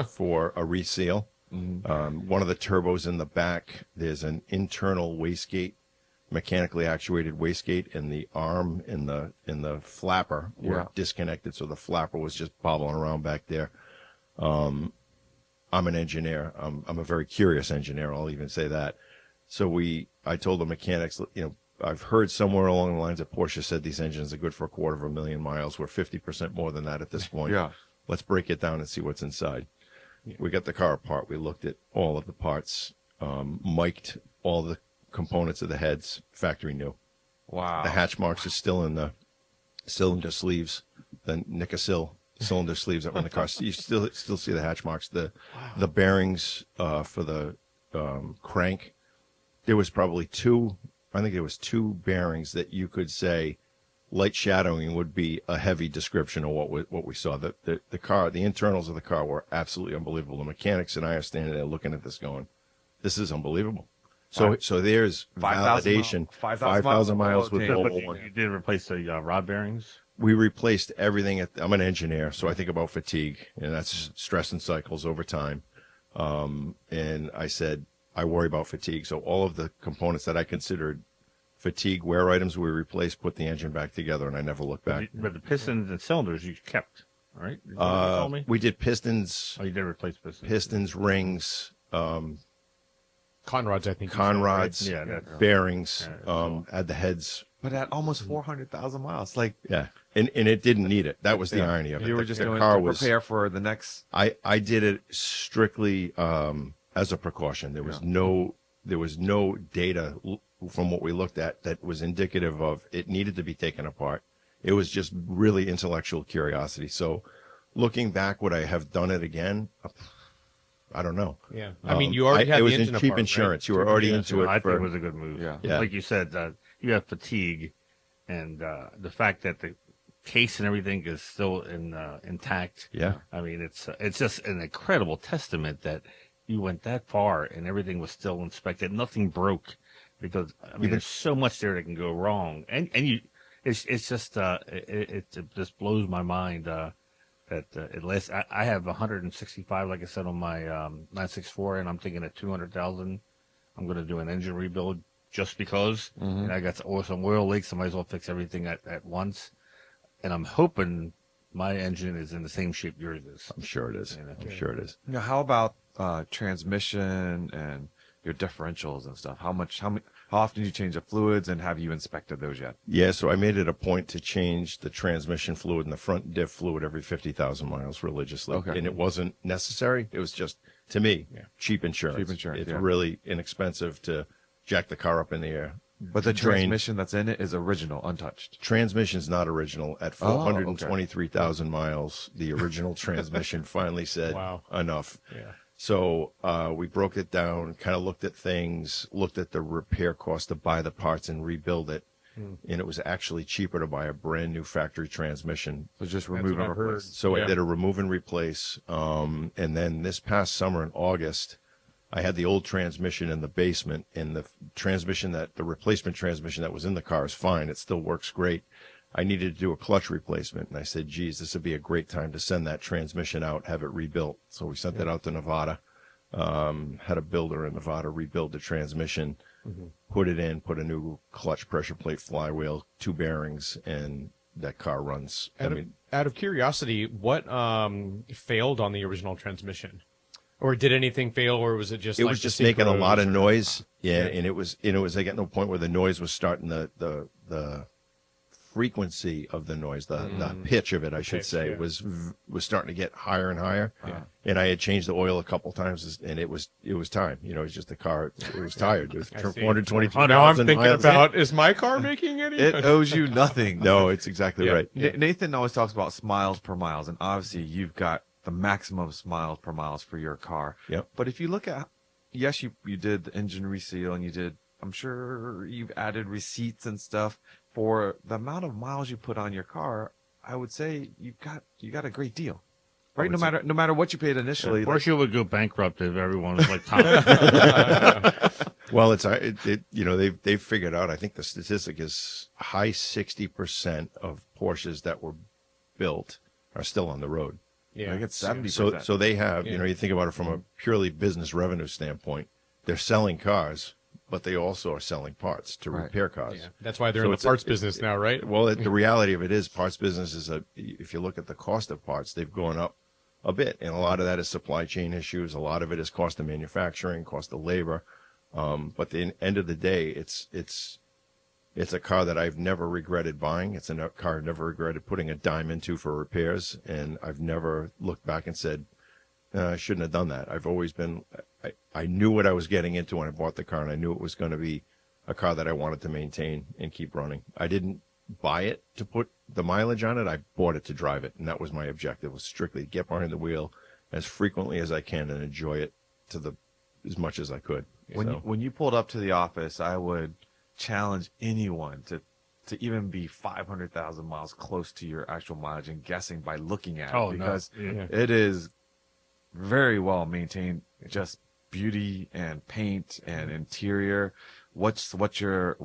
for a reseal. One of the turbos in the back, there's an internal wastegate mechanically actuated wastegate and the arm in the flapper were disconnected, so the flapper was just bobbling around back there. I'm an engineer. I'm a very curious engineer. I'll even say that. So I told the mechanics, I've heard somewhere along the lines that Porsche said these engines are good for 250,000 miles. We're 50% more than that at this point. Yeah. Let's break it down and see what's inside. Yeah. We got the car apart. We looked at all of the parts, mic'd all the components of the heads, factory new. Wow. The hatch marks are still in the cylinder sleeves, the Nicosil cylinder sleeves that were in the car. You still see the hatch marks. The bearings for the crank. There was probably two bearings that you could say light shadowing would be a heavy description of what we saw. The internals of the car were absolutely unbelievable. The mechanics and I are standing there looking at this going, this is unbelievable. So there's 5,000 validation. 5,000 miles with miles. the But whole one. you did replace the rod bearings? We replaced everything. I'm an engineer, so I think about fatigue, and that's stress and cycles over time. And I said, I worry about fatigue. So all of the components that I considered fatigue wear items we replaced, put the engine back together, and I never looked back. But the pistons and cylinders you kept, all right? Is that what you told me? We did pistons, Oh, you did replace pistons. rings, Conrods, I think. conrods, Yeah, that's bearings, Yeah, had the heads. But at almost 400,000 miles, like Yeah, and it didn't need it. That was the irony of it. you were The- just the going car to was- prepare for the next. I did it strictly as a precaution. There was no data from what we looked at that was indicative of it needed to be taken apart. It was just really intellectual curiosity. So looking back, would I have done it again? I don't know. Yeah. I mean, you already had it the was engine cheap apart, insurance. right? You were already into it. I think for- it was a good move. Yeah. Like you said, you have fatigue, and the fact that the case and everything is still intact. Yeah. I mean, it's just an incredible testament that you went that far and everything was still inspected. Nothing broke, because I mean, there's so much there that can go wrong, and it's just it just blows my mind that it lasts. I have 165, like I said, on my 964, and I'm thinking at 200,000, I'm going to do an engine rebuild just because. And I got some oil leaks. I might as well fix everything at once. And I'm hoping my engine is in the same shape yours is. I'm sure it is. You know? I'm sure it is. Now, how about transmission and your differentials and stuff? How often do you change the fluids, and have you inspected those yet? Yeah, so I made it a point to change the transmission fluid and the front diff fluid every 50,000 miles religiously. Okay. And it wasn't necessary. It was just, to me, cheap insurance. Cheap insurance, It's yeah. really inexpensive to jack the car up in the air. But the Drain. transmission that's in it is original, untouched. Transmission's not original. At Oh, 423,000 miles, the original transmission finally said, Wow. enough. Yeah. So we broke it down, kind of looked at things, looked at the repair cost to buy the parts and rebuild it. And it was actually cheaper to buy a brand new factory transmission. So just That's remove what and I've heard. replace. So Yeah. I did a remove and replace. And then this past summer in August, I had the old transmission in the basement, and the replacement transmission that was in the car is fine. It still works great. I needed to do a clutch replacement, and I said, geez, this would be a great time to send that transmission out, have it rebuilt. So we sent that out to Nevada. Had a builder in Nevada rebuild the transmission, put it in, put a new clutch pressure plate flywheel, 2 bearings, and that car runs. Out of curiosity, what failed on the original transmission? Or did anything fail, or was it just it like was the just making a lot of synchros or- noise. Yeah, Yeah. and it was like getting to a point where the noise was starting the frequency of the noise, the pitch of it, I should pitch, say, yeah. was starting to get higher and higher. Yeah. And I had changed the oil a couple times, and it was time. You know, it's just the car. It was tired. It was I see. 422. Oh, now I'm thinking about, is my car making any? It owes you nothing. No, it's exactly Yeah. right. Nathan always talks about miles per miles, and obviously you've got the maximum miles per miles for your car. Yep. But if you look at, yes, you did the engine reseal, and you did, I'm sure you've added receipts and stuff for the amount of miles you put on your car. I would say you got a great deal, right? No matter what you paid initially. Porsche would go bankrupt if everyone was like Tom. Well, they've figured out. I think the statistic is high 60% of Porsches that were built are still on the road. Yeah. I get 70%. So they have, Yeah. you think about it from a purely business revenue standpoint, they're selling cars, but they also are selling parts to Right. repair cars. Yeah. That's why they're So in the it's parts business now, right? Well, the reality of it is parts business is if you look at the cost of parts, they've gone up a bit. And a lot of that is supply chain issues. A lot of it is cost of manufacturing, cost of labor. But at the end of the day, it's a car that I've never regretted buying. It's a car I've never regretted putting a dime into for repairs. And I've never looked back and said, I shouldn't have done that. I've always been, I knew what I was getting into when I bought the car, and I knew it was going to be a car that I wanted to maintain and keep running. I didn't buy it to put the mileage on it. I bought it to drive it. And that was my objective, was strictly get behind the wheel as frequently as I can and enjoy it as much as I could. When you pulled up to the office, I would challenge anyone to even be 500,000 miles close to your actual mileage and guessing by looking at it, because it is very well maintained, just beauty and paint and interior. What's your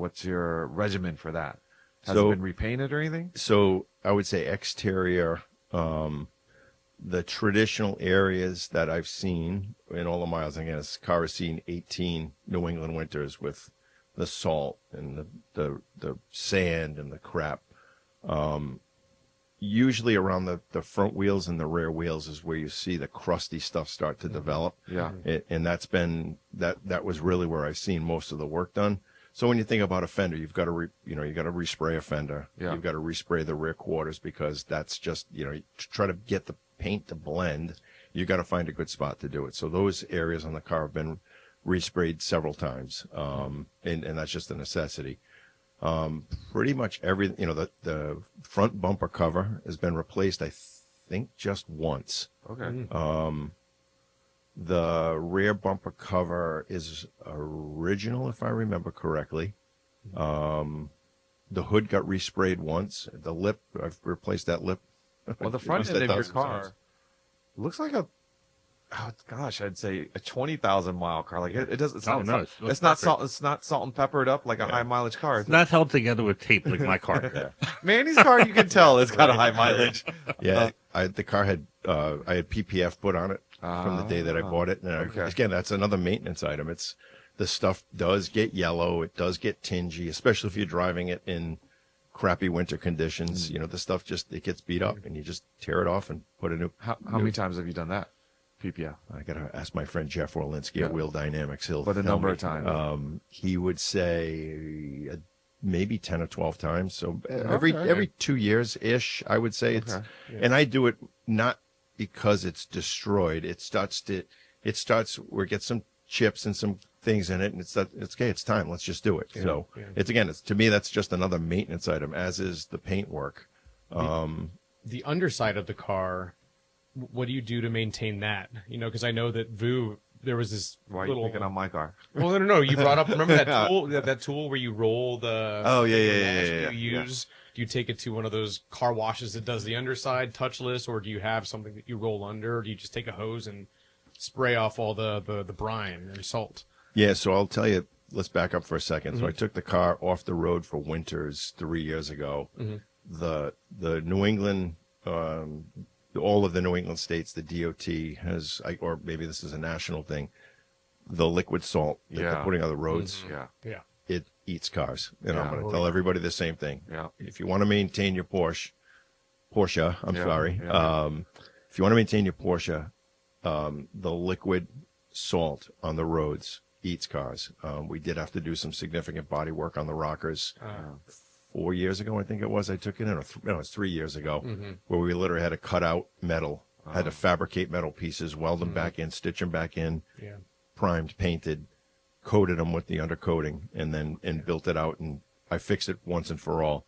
regimen for that? Has it been repainted or anything? So I would say exterior, the traditional areas that I've seen in all the miles, again, this car has seen 18 New England winters with the salt and the sand and the crap. Usually around the front wheels and the rear wheels is where you see the crusty stuff start to develop. Yeah. And that's been, that was really where I've seen most of the work done. So when you think about a fender, you've got to, you got to respray a fender. Yeah. You've got to respray the rear quarters, because that's just, to try to get the paint to blend, you got to find a good spot to do it. So those areas on the car have been resprayed several times. And that's just a necessity. Pretty much the front bumper cover has been replaced, I think, just once. Okay. The rear bumper cover is original, if I remember correctly. The hood got resprayed once. The lip, I've replaced that lip. Well, the front end of your car looks like I'd say a 20,000 mile car. Like it does. It's not salt. It's not salt and peppered up like a high mileage car. It's not held together with tape like my car. Manny's car, you can tell it's got a high mileage. Yeah, the car had I had PPF put on it from the day that I bought it. And again, that's another maintenance item. The stuff does get yellow. It does get tingy, especially if you're driving it in crappy winter conditions. The stuff it gets beat up, and you just tear it off and put a new. How many times have you done that? PPF. I gotta ask my friend Jeff Orlinski at Wheel Dynamics. He'll but a tell number me. of times. He would say maybe 10 or 12 times. So every 2 years ish, I would say and I do it not because it's destroyed. It starts where it gets some chips and some things in it, and it's okay. It's time. Let's just do it. So it's to me, that's just another maintenance item, as is the paint work. The underside of the car, what do you do to maintain that? Because I know that there was this Why are you picking on my car? Well, no. You brought up, remember that tool, that tool where you roll the. Oh, yeah. Do you use? Do you take it to one of those car washes that does the underside touchless, or do you have something that you roll under, or do you just take a hose and spray off all the brine and salt? Yeah, so I'll tell you, let's back up for a second. So I took the car off the road for winters 3 years ago. The New England, all of the New England states, the DOT has, or maybe this is a national thing, the liquid salt that they're putting on the roads. Yeah. It eats cars. And I'm going to tell everybody the same thing. Yeah. If you want to maintain your Porsche, sorry. Yeah. If you want to maintain your Porsche, the liquid salt on the roads eats cars. We did have to do some significant body work on the rockers 4 years ago, I think it was. I took it in, it was 3 years ago, where we literally had to cut out metal, had to fabricate metal pieces, weld them back in, stitch them back in, primed, painted, coated them with the undercoating, and built it out. And I fixed it once and for all.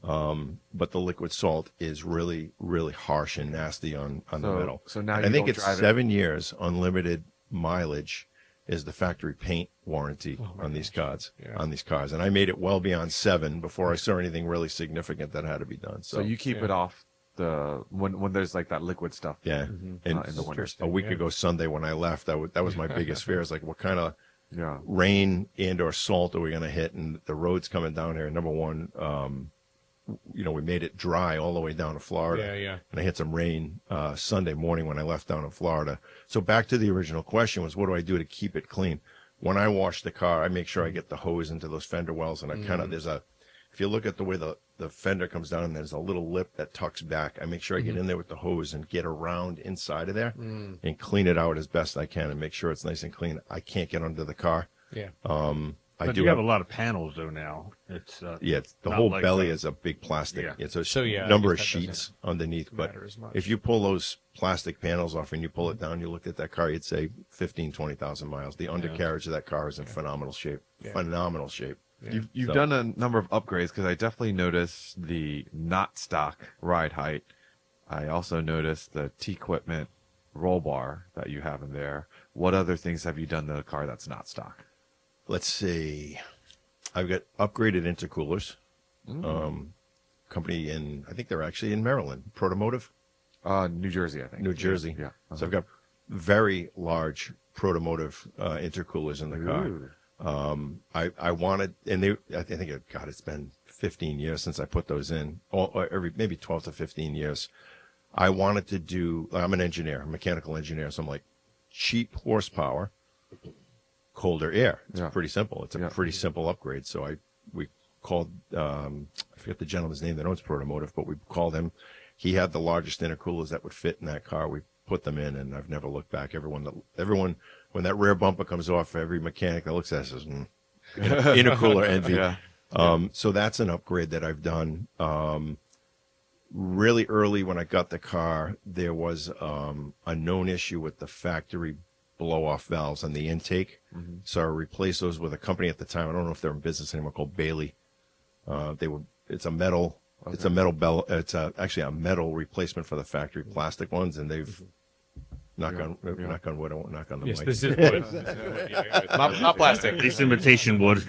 But the liquid salt is really, really harsh and nasty on the metal. So now I think it's 7 years unlimited mileage is the factory paint warranty on these cars. And I made it well beyond 7 before I saw anything really significant that had to be done. So you keep it off when there's like that liquid stuff. Yeah. And in the winter. A week ago Sunday when I left, that was my biggest fear. Is like, what kind of rain and or salt are we going to hit? And the roads coming down here, number one, we made it dry all the way down to Florida. And I hit some rain Sunday morning when I left down in Florida. So back to the original question was, what do I do to keep it clean? when I wash the car, I make sure I get the hose into those fender wells, and I kind of if you look at the way the fender comes down, and there's a little lip that tucks back, I make sure I get in there with the hose and get around inside of there and clean it out as best I can and make sure it's nice and clean. I can't get under the car. Yeah. But you have a lot of panels though now. It's it's the not whole like belly the- is a big plastic. Yeah. It's a So, yeah, I number of guess that sheets underneath. But matter as much. if you pull those plastic panels off and you pull it down, you look at that car, you'd say 15, 20,000 miles. The undercarriage of that car is in phenomenal shape. Yeah. Phenomenal shape. You've So- done a number of upgrades because I definitely noticed the not stock ride height. I also noticed the T-Equipment roll bar that you have in there. What other things have you done to the car that's not stock? Let's see. I've got upgraded intercoolers. Company I think they're actually in Maryland. Protomotive, New Jersey, I think. New Jersey. Yeah. So I've got very large Protomotive intercoolers in the car. Ooh. I wanted, and I think, it's been 15 years since I put those in, or maybe 12 to 15 years. I wanted to do, I'm an engineer, a mechanical engineer, so I'm like, cheap horsepower, colder air. It's pretty simple. It's a pretty simple upgrade. So we called, I forget the gentleman's name that owns Protomotive, but we called him. He had the largest intercoolers that would fit in that car. We put them in, and I've never looked back. Everyone, when that rear bumper comes off, every mechanic that looks at us says, intercooler envy. Yeah. So that's an upgrade that I've done. Really early when I got the car, there was a known issue with the factory blow-off valves on the intake. So I replaced those with a company at the time. I don't know if they're in business anymore, called Bailey. It's a metal. Okay. It's a metal bell. It's actually a metal replacement for the factory plastic ones, and they've knock on wood. I won't knock on the Yes, mic. this is wood. Not plastic. It's imitation wood.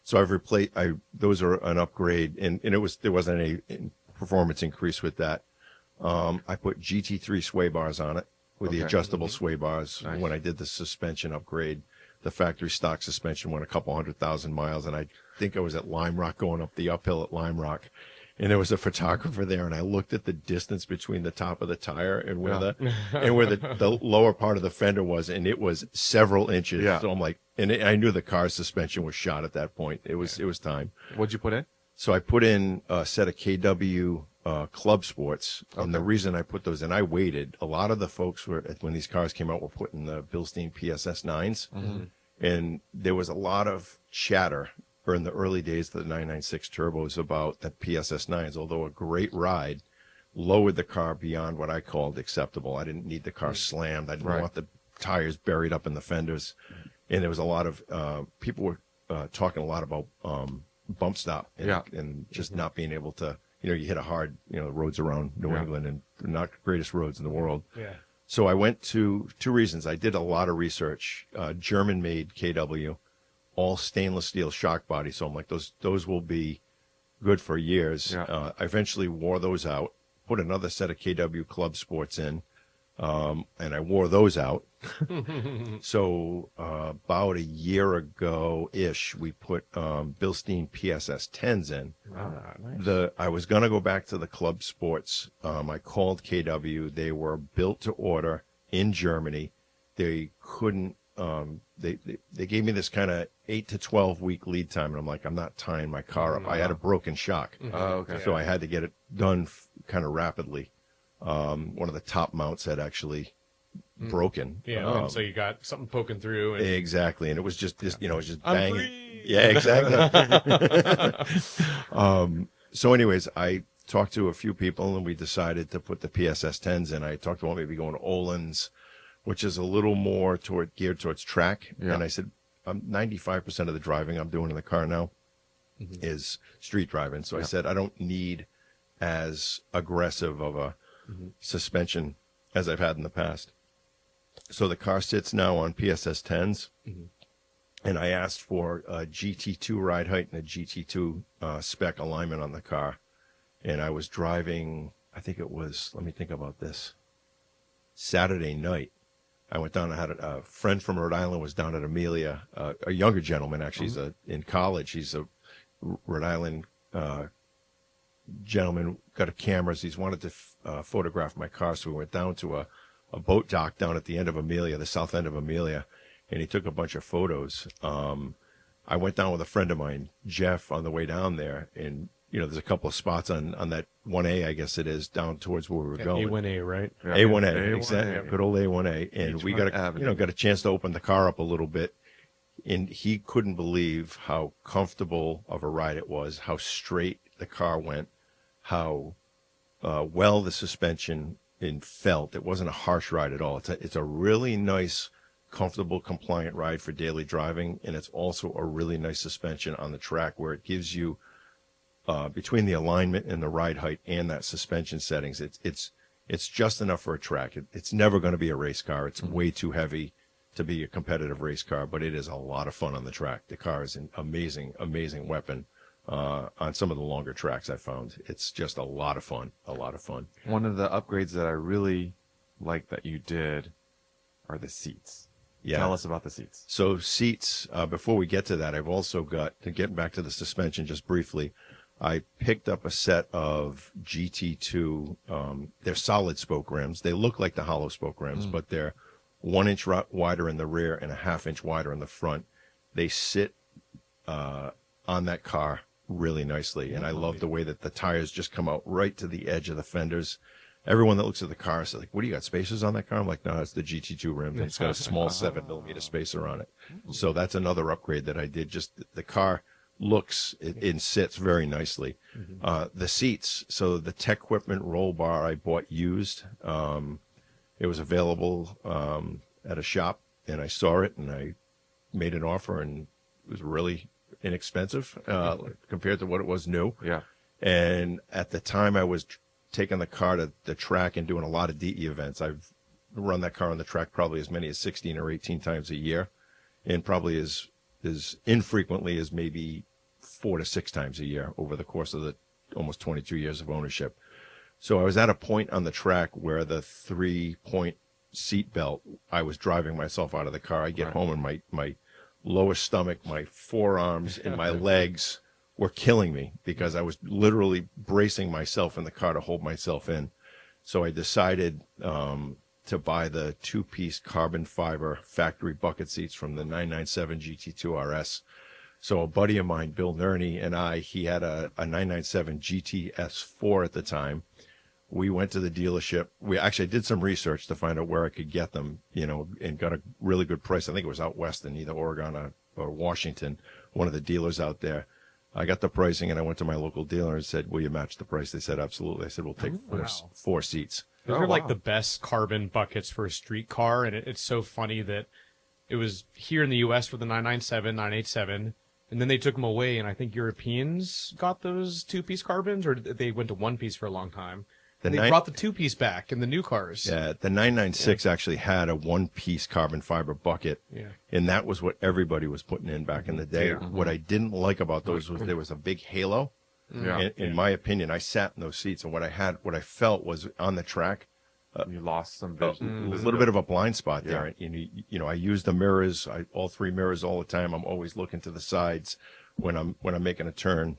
So I've replaced. Those are an upgrade, and there wasn't any performance increase with that. I put GT3 sway bars on it with the adjustable sway bars. Nice. When I did the suspension upgrade, the factory stock suspension went a couple 100,000 miles, and I think I was at Lime Rock going up the uphill at Lime Rock. And there was a photographer there, and I looked at the distance between the top of the tire and where the lower part of the fender was, and it was several inches. Yeah. So I'm like, I knew the car's suspension was shot at that point. It was time. What'd you put in? So I put in a set of KW Club Sports, and the reason I put those in, I waited. A lot of the folks when these cars came out, were putting the Bilstein PSS 9s, and there was a lot of chatter in the early days of the 996 turbos about the PSS 9s, although a great ride, lowered the car beyond what I called acceptable. I didn't need the car slammed. I didn't want the tires buried up in the fenders. And there was a lot of people were talking a lot about bump stop and just not being able to, you hit a hard, roads around New England, and they're not the greatest roads in the world. Yeah. So I went to two reasons. I did a lot of research, German-made KW, all stainless steel shock body. So I'm like, those will be good for years. Yeah. I eventually wore those out, put another set of KW Club Sports in, and I wore those out. So about a year ago-ish, we put Bilstein PSS 10s in. Nice. I was going to go back to the Club Sports. I called KW. They were built to order in Germany. They couldn't. They gave me this kind of 8 to 12 week lead time, and I'm like, I'm not tying my car up. I had a broken shock, Oh, okay. so I had to get it done kind of rapidly. One of the top mounts had actually broken. Yeah. And so you got something poking through. And Exactly, and it was just this, it was just I'm banging. free. Yeah, exactly. So, anyways, I talked to a few people, and we decided to put the PSS 10s in. I talked about maybe going to Olin's, which is a little more geared towards track. Yeah. And I said, 95% of the driving I'm doing in the car now is street driving. So I said, I don't need as aggressive of a suspension as I've had in the past. So the car sits now on PSS 10s. And I asked for a GT2 ride height and a GT2 spec alignment on the car. And I was driving, I think it was, let me think about this, Saturday night. I went down, I had a friend from Rhode Island was down at Amelia, a younger gentleman, actually. He's in college. He's a Rhode Island gentleman, got a camera. He's wanted to photograph my car. So we went down to a boat dock down at the end of Amelia, the south end of Amelia, and he took a bunch of photos. I went down with a friend of mine, Jeff, on the way down there, and there's a couple of spots on that 1A, I guess it is, down towards where we were going. A1A, right? Yeah. A1A, A1A. exactly. Good old A1A, and we got got a chance to open the car up a little bit, and he couldn't believe how comfortable of a ride it was, how straight the car went, how well the suspension felt. It wasn't a harsh ride at all. It's a really nice, comfortable, compliant ride for daily driving, and it's also a really nice suspension on the track where it gives you between the alignment and the ride height and that suspension settings, it's just enough for a track. It's never going to be a race car. It's way too heavy to be a competitive race car, but it is a lot of fun on the track. The car is an amazing, amazing weapon on some of the longer tracks I found. It's just a lot of fun, One of the upgrades that I really like that you did are the seats. Yeah. Tell us about the seats. So seats, before we get to that, I've also got, to get back to the suspension just briefly, I picked up a set of GT2, they're solid spoke rims. They look like the hollow spoke rims, but they're 1 inch wider in the rear and a 1/2 inch wider in the front. They sit on that car really nicely, and I love the way that the tires just come out right to the edge of the fenders. Everyone that looks at the car says, like, what do you got, spacers on that car? I'm like, no, it's the GT2 rims. It's got a small 7mm spacer on it. So that's another upgrade that I did. Just the car looks, it sits very nicely. The seats, so the Tech Equipment roll bar I bought used. It was available at a shop, and I saw it, and I made an offer, and it was really inexpensive compared to what it was new. Yeah. And at the time, I was taking the car to the track and doing a lot of DE events. I've run that car on the track probably as many as 16 or 18 times a year, and probably as infrequently as maybe 4 to 6 times a year over the course of the almost 22 years of ownership. So I was at a point on the track where the 3-point seat belt, I was driving myself out of the car. I get home and my lower stomach, my forearms, and my legs were killing me because I was literally bracing myself in the car to hold myself in. So I decided to buy the 2-piece carbon fiber factory bucket seats from the 997 GT2 RS. So a buddy of mine, Bill Nerney, and he had a 997 GTS4 at the time. We went to the dealership. We actually did some research to find out where I could get them, and got a really good price. I think it was out west in either Oregon or Washington, one of the dealers out there. I got the pricing, and I went to my local dealer and said, will you match the price? They said, absolutely. I said, we'll take four seats. Those are like the best carbon buckets for a street car, and it's so funny that it was here in the U.S. for the 997, 987, and then they took them away, and I think Europeans got those 2-piece carbons, or they went to 1-piece for a long time. They brought the 2-piece back in the new cars. Yeah, the 996 actually had a 1-piece carbon fiber bucket, and that was what everybody was putting in back in the day. What I didn't like about those was there was a big halo. In my opinion, I sat in those seats, and what I felt was on the track, you lost some a vision. little bit of a blind spot there. And, I use the mirrors, all 3 mirrors all the time. I'm always looking to the sides when I'm making a turn.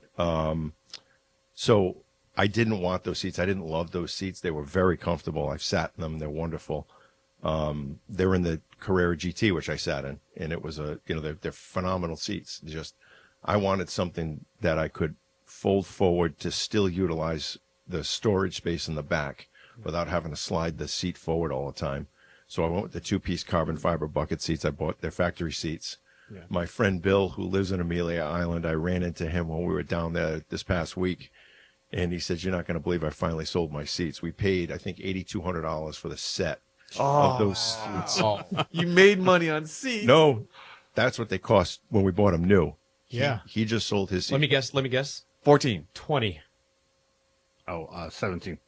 So I didn't want those seats. I didn't love those seats. They were very comfortable. I've sat in them. They're wonderful. They're in the Carrera GT, which I sat in, and it was they're phenomenal seats. I wanted something that I could fold forward to still utilize the storage space in the back without having to slide the seat forward all the time. So I went with the 2-piece carbon fiber bucket seats. I bought their factory seats. Yeah. My friend Bill, who lives in Amelia Island, I ran into him when we were down there this past week, and he said, you're not going to believe I finally sold my seats. We paid, I think, $8,200 for the set of those seats. You made money on seats. No, that's what they cost when we bought them new. Yeah. He just sold his seats. Let me guess. 14. 20. 17.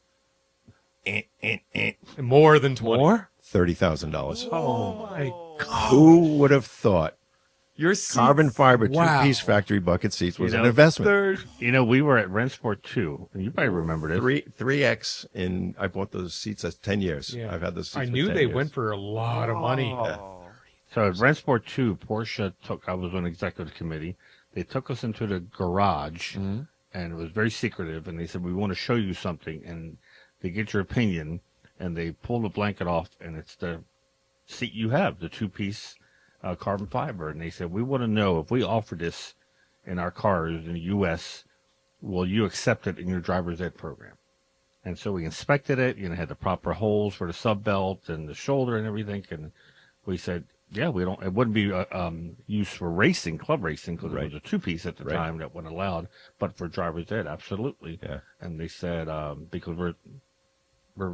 More than 20. More? $30,000. Oh my God. Who would have thought Your seats? carbon fiber 2-piece factory bucket seats was an investment? We were at Rennsport 2, and you probably remember this. 3X, and I bought those seats as 10 years. Yeah. I've had those seats I for knew 10 they years. went for a lot of money. So at Rennsport 2, Porsche I was on executive committee. They took us into the garage, and it was very secretive, and they said, we want to show you something, and they get your opinion. and they pull the blanket off, and it's the seat you have, the two-piece carbon fiber. And they said, we want to know if we offer this in our cars in the U.S., will you accept it in your driver's ed program? And so we inspected it, had the proper holes for the sub belt and the shoulder and everything. And we said, yeah, it wouldn't be used for racing, club racing, because it was a two-piece at the time that wasn't allowed, but for driver's ed, absolutely. Yeah. And they said, because we're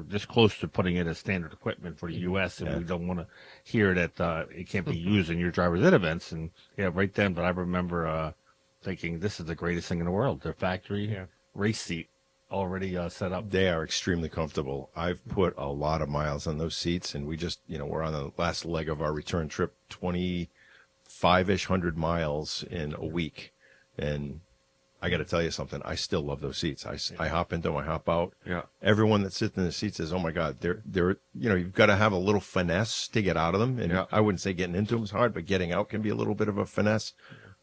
this close to putting it as standard equipment for the U.S., and we don't want to hear that it can't be used in your driver's ed events. And right then, but I remember thinking, this is the greatest thing in the world. Their factory race seat already set up. They are extremely comfortable. I've put a lot of miles on those seats, and we just, we're on the last leg of our return trip, 25-ish 100 miles in a week. And I got to tell you something. I still love those seats. I hop into them, I hop out. Yeah. Everyone that sits in the seat says, oh my God, they're, you've got to have a little finesse to get out of them. And I wouldn't say getting into them is hard, but getting out can be a little bit of a finesse.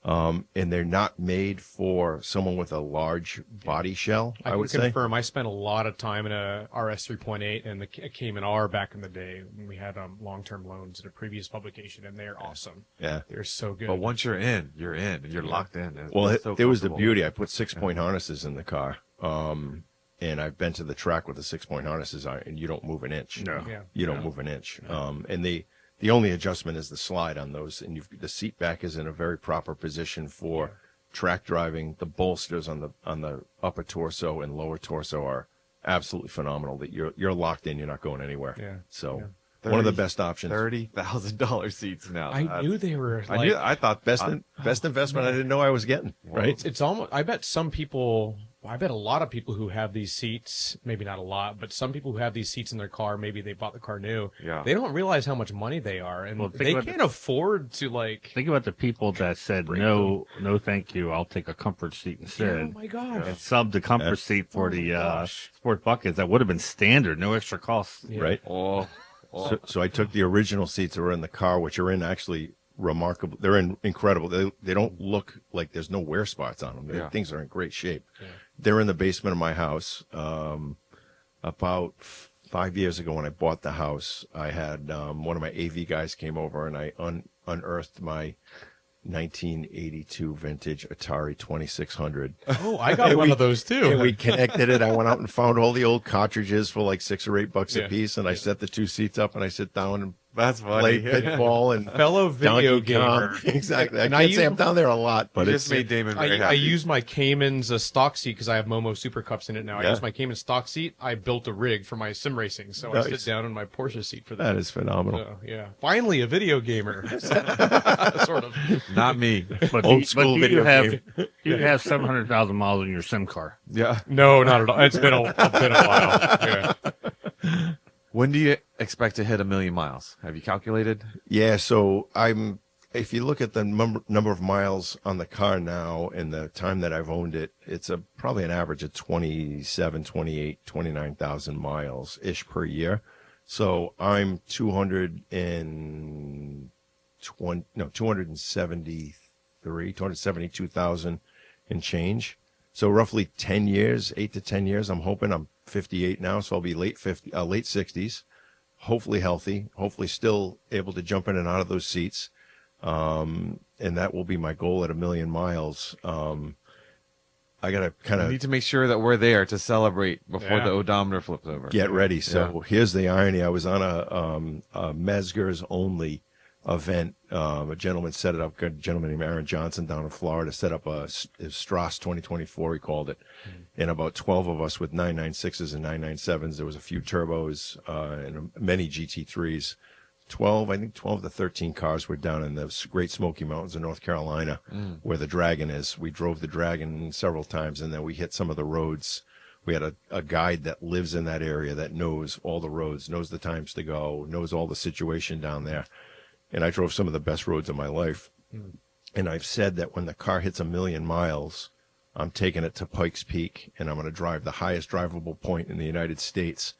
And they're not made for someone with a large body shell, I would can confirm. I spent a lot of time in a RS 3.8 and a Cayman R back in the day when we had long-term loans at a previous publication, and they're awesome. Yeah. They're so good. But once you're in, and you're locked in. Well, there was the beauty. I put 6-point harnesses in the car. And I've been to the track with the 6-point harnesses on, and you don't move an inch. No. Yeah. You don't move an inch. And the only adjustment is the slide on those, and the seat back is in a very proper position for track driving. The bolsters on the upper torso and lower torso are absolutely phenomenal. That you're locked in, you're not going anywhere. Yeah. So one of the best options. $30,000 seats now. I knew they were. I thought best investment I didn't know I was getting. Right. It's almost. I bet some people. I bet a lot of people who have these seats, maybe not a lot, but some people who have these seats in their car, maybe they bought the car new. Yeah. They don't realize how much money they are, and they can't afford to Think about the people that said no, thank you. I'll take a comfort seat instead. Oh my gosh! And subbed the comfort seat for the sport buckets. That would have been standard, no extra cost. Yeah. Right. So I took the original seats that were in the car, which are in actually remarkable. They're incredible. They don't look like there's no wear spots on them. Things are in great shape. Yeah. They're in the basement of my house. About 5 years ago when I bought the house, I had one of my AV guys came over, and I unearthed my 1982 vintage Atari 2600. Oh, I got one of those too. And we connected it. I went out and found all the old cartridges for like $6 or $8 a piece, and I set the two seats up, and I sit down and That's funny. play Pitfall and Fellow video Donkey Kong. gamer. Exactly. I can't say I'm down there a lot, but You it's just made Damon very I happy. use my Cayman's stock seat because I have Momo Super Cups in it now. I Yeah. use my Cayman stock seat. I built a rig for my sim racing, so I Nice. sit down in my Porsche seat for that. that is phenomenal. So, yeah, finally a video gamer, sort of. Not me. But Old school do video you have 700,000 miles in your sim car. Yeah. No, not at all. It's been a while. Yeah. When do you expect to hit 1 million miles? Have you calculated? Yeah, so if you look at the number of miles on the car now and the time that I've owned it, it's probably an average of 27, 28, 29,000 miles ish per year. So I'm 272,000 and change. So roughly 10 years, 8 to 10 years. I'm hoping. I'm 58 now, so I'll be late 60s. Hopefully healthy. Hopefully still able to jump in and out of those seats. And that will be my goal at 1 million miles. I got to kind We of need to make sure that we're there to celebrate before the odometer flips over. get ready. So here's the irony. I was on a Mezger's only event. A gentleman set it up, a gentleman named Aaron Johnson down in Florida, set up a Strauss 2024, he called it. And about 12 of us with 996s and 997s. There was a few turbos and many GT3s. 12 to 13 cars were down in the Great Smoky Mountains of North Carolina, where the Dragon is. We drove the Dragon several times, and then we hit some of the roads. We had a guide that lives in that area that knows all the roads, knows the times to go, knows all the situation down there. And I drove some of the best roads of my life. And I've said that when the car hits 1 million miles, I'm taking it to Pikes Peak, and I'm going to drive the highest drivable point in the United States,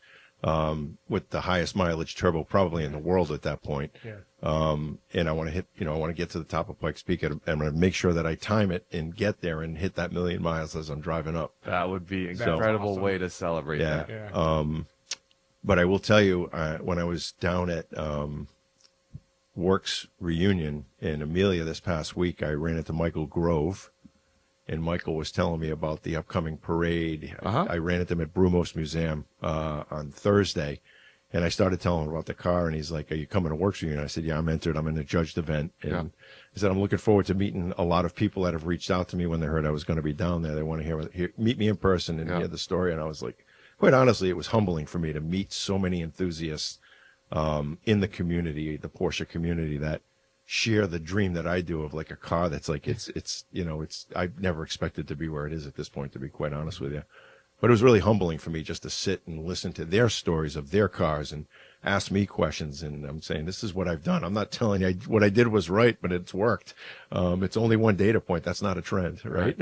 with the highest mileage turbo probably in the world at that point. Yeah. And I want to I want to get to the top of Pikes Peak. I'm going to make sure that I time it and get there and hit that 1 million miles as I'm driving up. That would be an incredible way to celebrate that. Yeah. But I will tell you, when I was down at Werks reunion in Amelia this past week, I ran into Michael Grove, and Michael was telling me about the upcoming parade. I ran into him at Brumos Museum on Thursday, and I started telling him about the car, and he's like, "Are you coming to Werks reunion?" I said, "Yeah, I'm entered. I'm in a judged event." And he said, "I'm looking forward to meeting a lot of people that have reached out to me when they heard I was going to be down there. They want to meet me in person and hear the story." And I was like, quite honestly, it was humbling for me to meet so many enthusiasts in the community, the Porsche community, that share the dream that I do of like a car that's like, I've never expected to be where it is at this point, to be quite honest with you. But it was really humbling for me just to sit and listen to their stories of their cars and ask me questions. And I'm saying, this is what I've done. I'm not telling you what I did was right, but it's worked. It's only one data point. That's not a trend, right?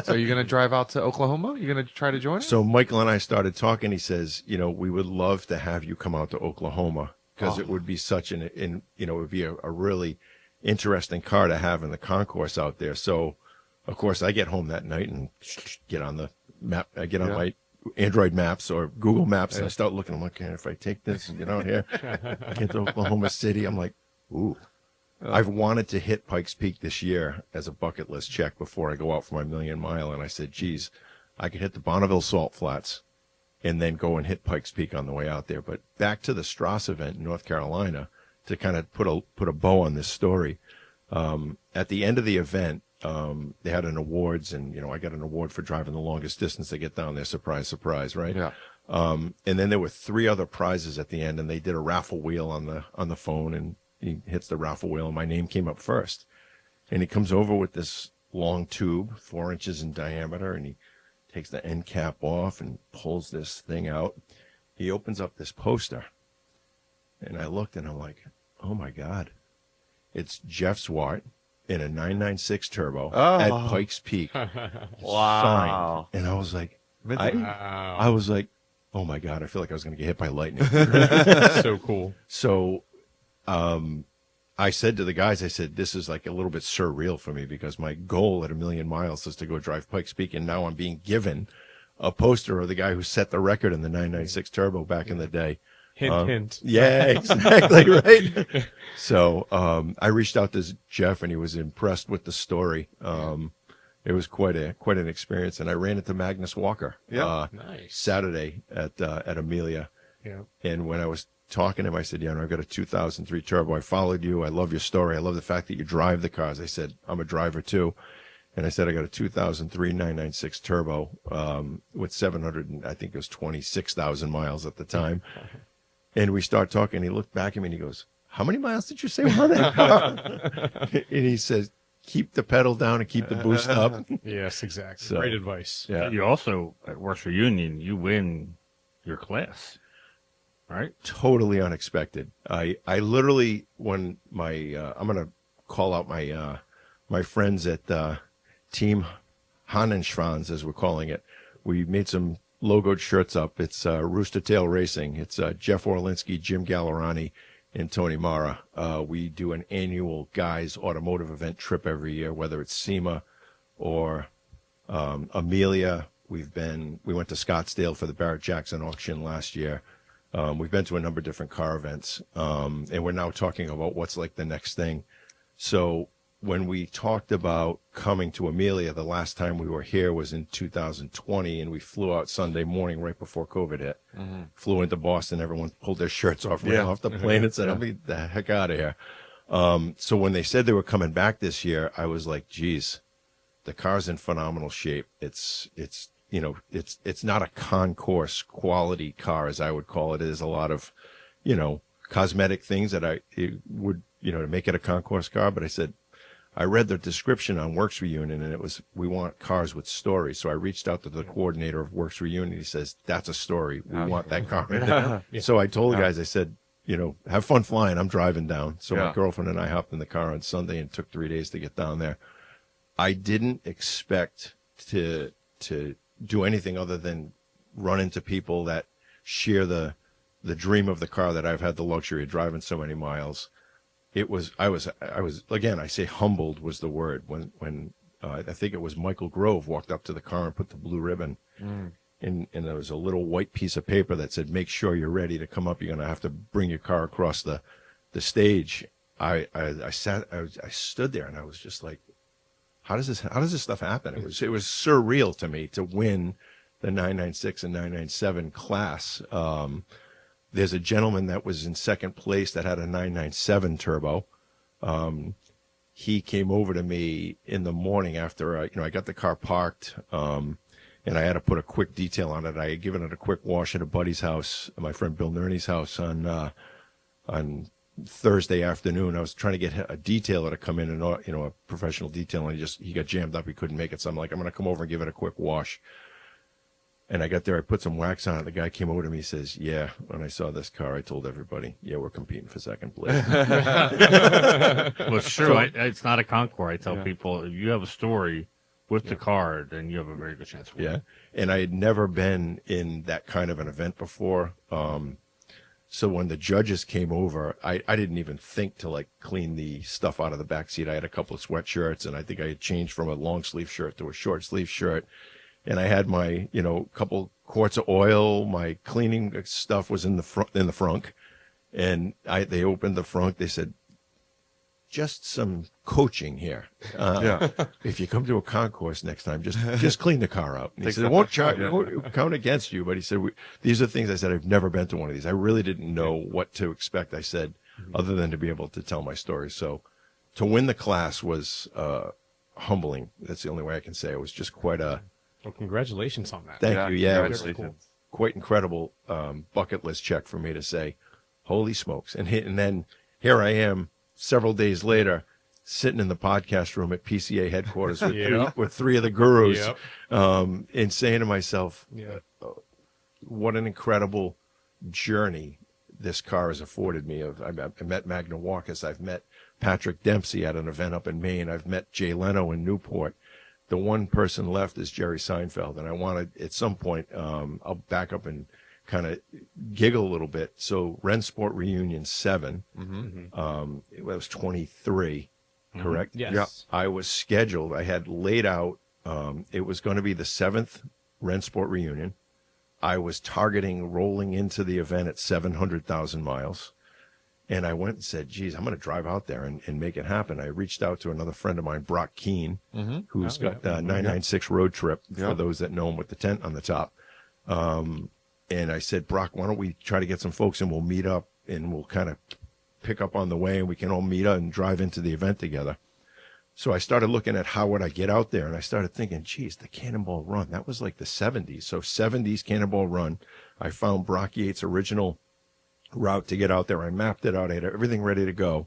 So you're going to drive out to Oklahoma? You're going to try to join us? So Michael and I started talking. He says, we would love to have you come out to Oklahoma, because it would be such it would be a really interesting car to have in the concourse out there. So, of course, I get home that night and get on the map. I get on my Android Maps or Google Maps, and I start looking. I'm like, if I take this and get out here, get to Oklahoma City, I'm like, ooh. I've wanted to hit Pikes Peak this year as a bucket list check before I go out for my 1,000,000 mile. And I said, geez, I could hit the Bonneville Salt Flats and then go and hit Pikes Peak on the way out there. But back to the Strauss event in North Carolina, to kind of put a bow on this story. At the end of the event, they had an awards, and I got an award for driving the longest distance to get down there. Surprise, surprise, right? Yeah. And then there were 3 other prizes at the end, and they did a raffle wheel on the phone, and he hits the raffle wheel, and my name came up first. And he comes over with this long tube, 4 inches in diameter, and he takes the end cap off and pulls this thing out. He opens up this poster, and I looked, and I'm like, oh my God, it's Jeff Swart in a 996 turbo at Pikes Peak. Wow. Signed. And I was like, Wow. I was like, oh my God, I feel like I was going to get hit by lightning. So cool. So, I said to the guys, I said, this is like a little bit surreal for me, because my goal at 1,000,000 miles is to go drive Pikes Peak. And now I'm being given a poster of the guy who set the record in the 996 turbo back in the day. Hint, hint. Yeah, exactly. Right. So, I reached out to Jeff, and he was impressed with the story. It was quite an experience. And I ran into Magnus Walker, Nice. Saturday at Amelia. Yeah. And when I was talking to him, I said, I've got a 2003 turbo. I followed you. I love your story. I love the fact that you drive the cars. I said, I'm a driver too. And I said, I got a 2003 996 turbo, with 700, I think it was 26,000 miles at the time. And we start talking. He looked back at me and he goes, how many miles did you say were on that car? And he says, keep the pedal down and keep the boost up. Yes, exactly. So, Great advice. Yeah. You also, at Works Reunion, you win your class, right? Totally unexpected. I literally, when I'm going to call out my friends at Team Hannenschwanz, as we're calling it. We made some logoed shirts up. It's Rooster Tail Racing. It's Jeff Orlinski, Jim Gallerani, and Tony Mara. We do an annual guys automotive event trip every year, whether it's SEMA or Amelia. We went to Scottsdale for the Barrett Jackson auction last year. We've been to a number of different car events, and we're now talking about what's like the next thing. So when we talked about coming to Amelia, the last time we were here was in 2020, and we flew out Sunday morning right before COVID hit. Mm-hmm. Flew into Boston. Everyone pulled their shirts off, ran off the plane, and said, "I'll be the heck out of here." So when they said they were coming back this year, I was like, "Geez, the car's in phenomenal shape. It's not a concourse quality car, as I would call it. It is a lot of, cosmetic things that it would, to make it a concourse car." But I said, I read the description on Works Reunion, and it was, we want cars with stories. So I reached out to the coordinator of Works Reunion. He says, that's a story. We want that car in there. So I told the guys, I said, have fun flying. I'm driving down. So my girlfriend and I hopped in the car on Sunday, and it took 3 days to get down there. I didn't expect to do anything other than run into people that share the dream of the car that I've had the luxury of driving so many miles. I was again, I say humbled was the word when I think it was Michael Grove walked up to the car and put the blue ribbon. and there was a little white piece of paper that said, "Make sure you're ready to come up. You're going to have to bring your car across the stage." I stood there and I was just like, how does this stuff happen? It was surreal to me to win the 996 and 997 class. There's a gentleman that was in second place that had a 997 turbo. He came over to me in the morning after I got the car parked, and I had to put a quick detail on it. I had given it a quick wash at a buddy's house, my friend Bill Nerney's house, on Thursday afternoon. I was trying to get a detailer to come in, and a professional detailer, and he got jammed up. He couldn't make it, so I'm like, I'm going to come over and give it a quick wash. And I got there, I put some wax on it. The guy came over to me, says, "Yeah, when I saw this car, I told everybody, yeah, we're competing for second place." Well, sure. It's not a Concours. I tell people, if you have a story with the car, then you have a very good chance of winning. Yeah. And I had never been in that kind of an event before. So when the judges came over, I didn't even think to clean the stuff out of the back seat. I had a couple of sweatshirts, and I think I had changed from a long sleeve shirt to a short sleeve shirt. And I had my, couple quarts of oil. My cleaning stuff was in the frunk. And they opened the frunk. They said, "Just some coaching here. If you come to a concourse next time, just clean the car out." And he said, "It won't count against you." But he said, "These are things," I said, "I've never been to one of these. I really didn't know what to expect," I said, other than to be able to tell my story. So to win the class was humbling. That's the only way I can say it. Was just quite a... Well, congratulations on that. Thank you. Yeah, it was Congratulations. quite incredible bucket list check for me to say, holy smokes. And then here I am several days later sitting in the podcast room at PCA headquarters with three of the gurus and saying to myself, what an incredible journey this car has afforded me. I met Magna Walkus. I've met Patrick Dempsey at an event up in Maine. I've met Jay Leno in Newport. The one person left is Jerry Seinfeld, and I want to, at some point, I'll back up and kind of giggle a little bit. So Rennsport Reunion 7, it was 23, correct? Yes. Yeah. I was scheduled, I had laid out, it was going to be the 7th Rennsport Reunion. I was targeting rolling into the event at 700,000 miles. And I went and said, geez, I'm going to drive out there and make it happen. I reached out to another friend of mine, Brock Keene, who's got the 996 road trip, for those that know him, with the tent on the top. And I said, Brock, why don't we try to get some folks and we'll meet up and we'll kind of pick up on the way and we can all meet up and drive into the event together. So I started looking at how would I get out there, and I started thinking, geez, the Cannonball Run, that was like the 70s. So 70s Cannonball Run. I found Brock Yates' original route to get out there. I mapped it out. I had everything ready to go.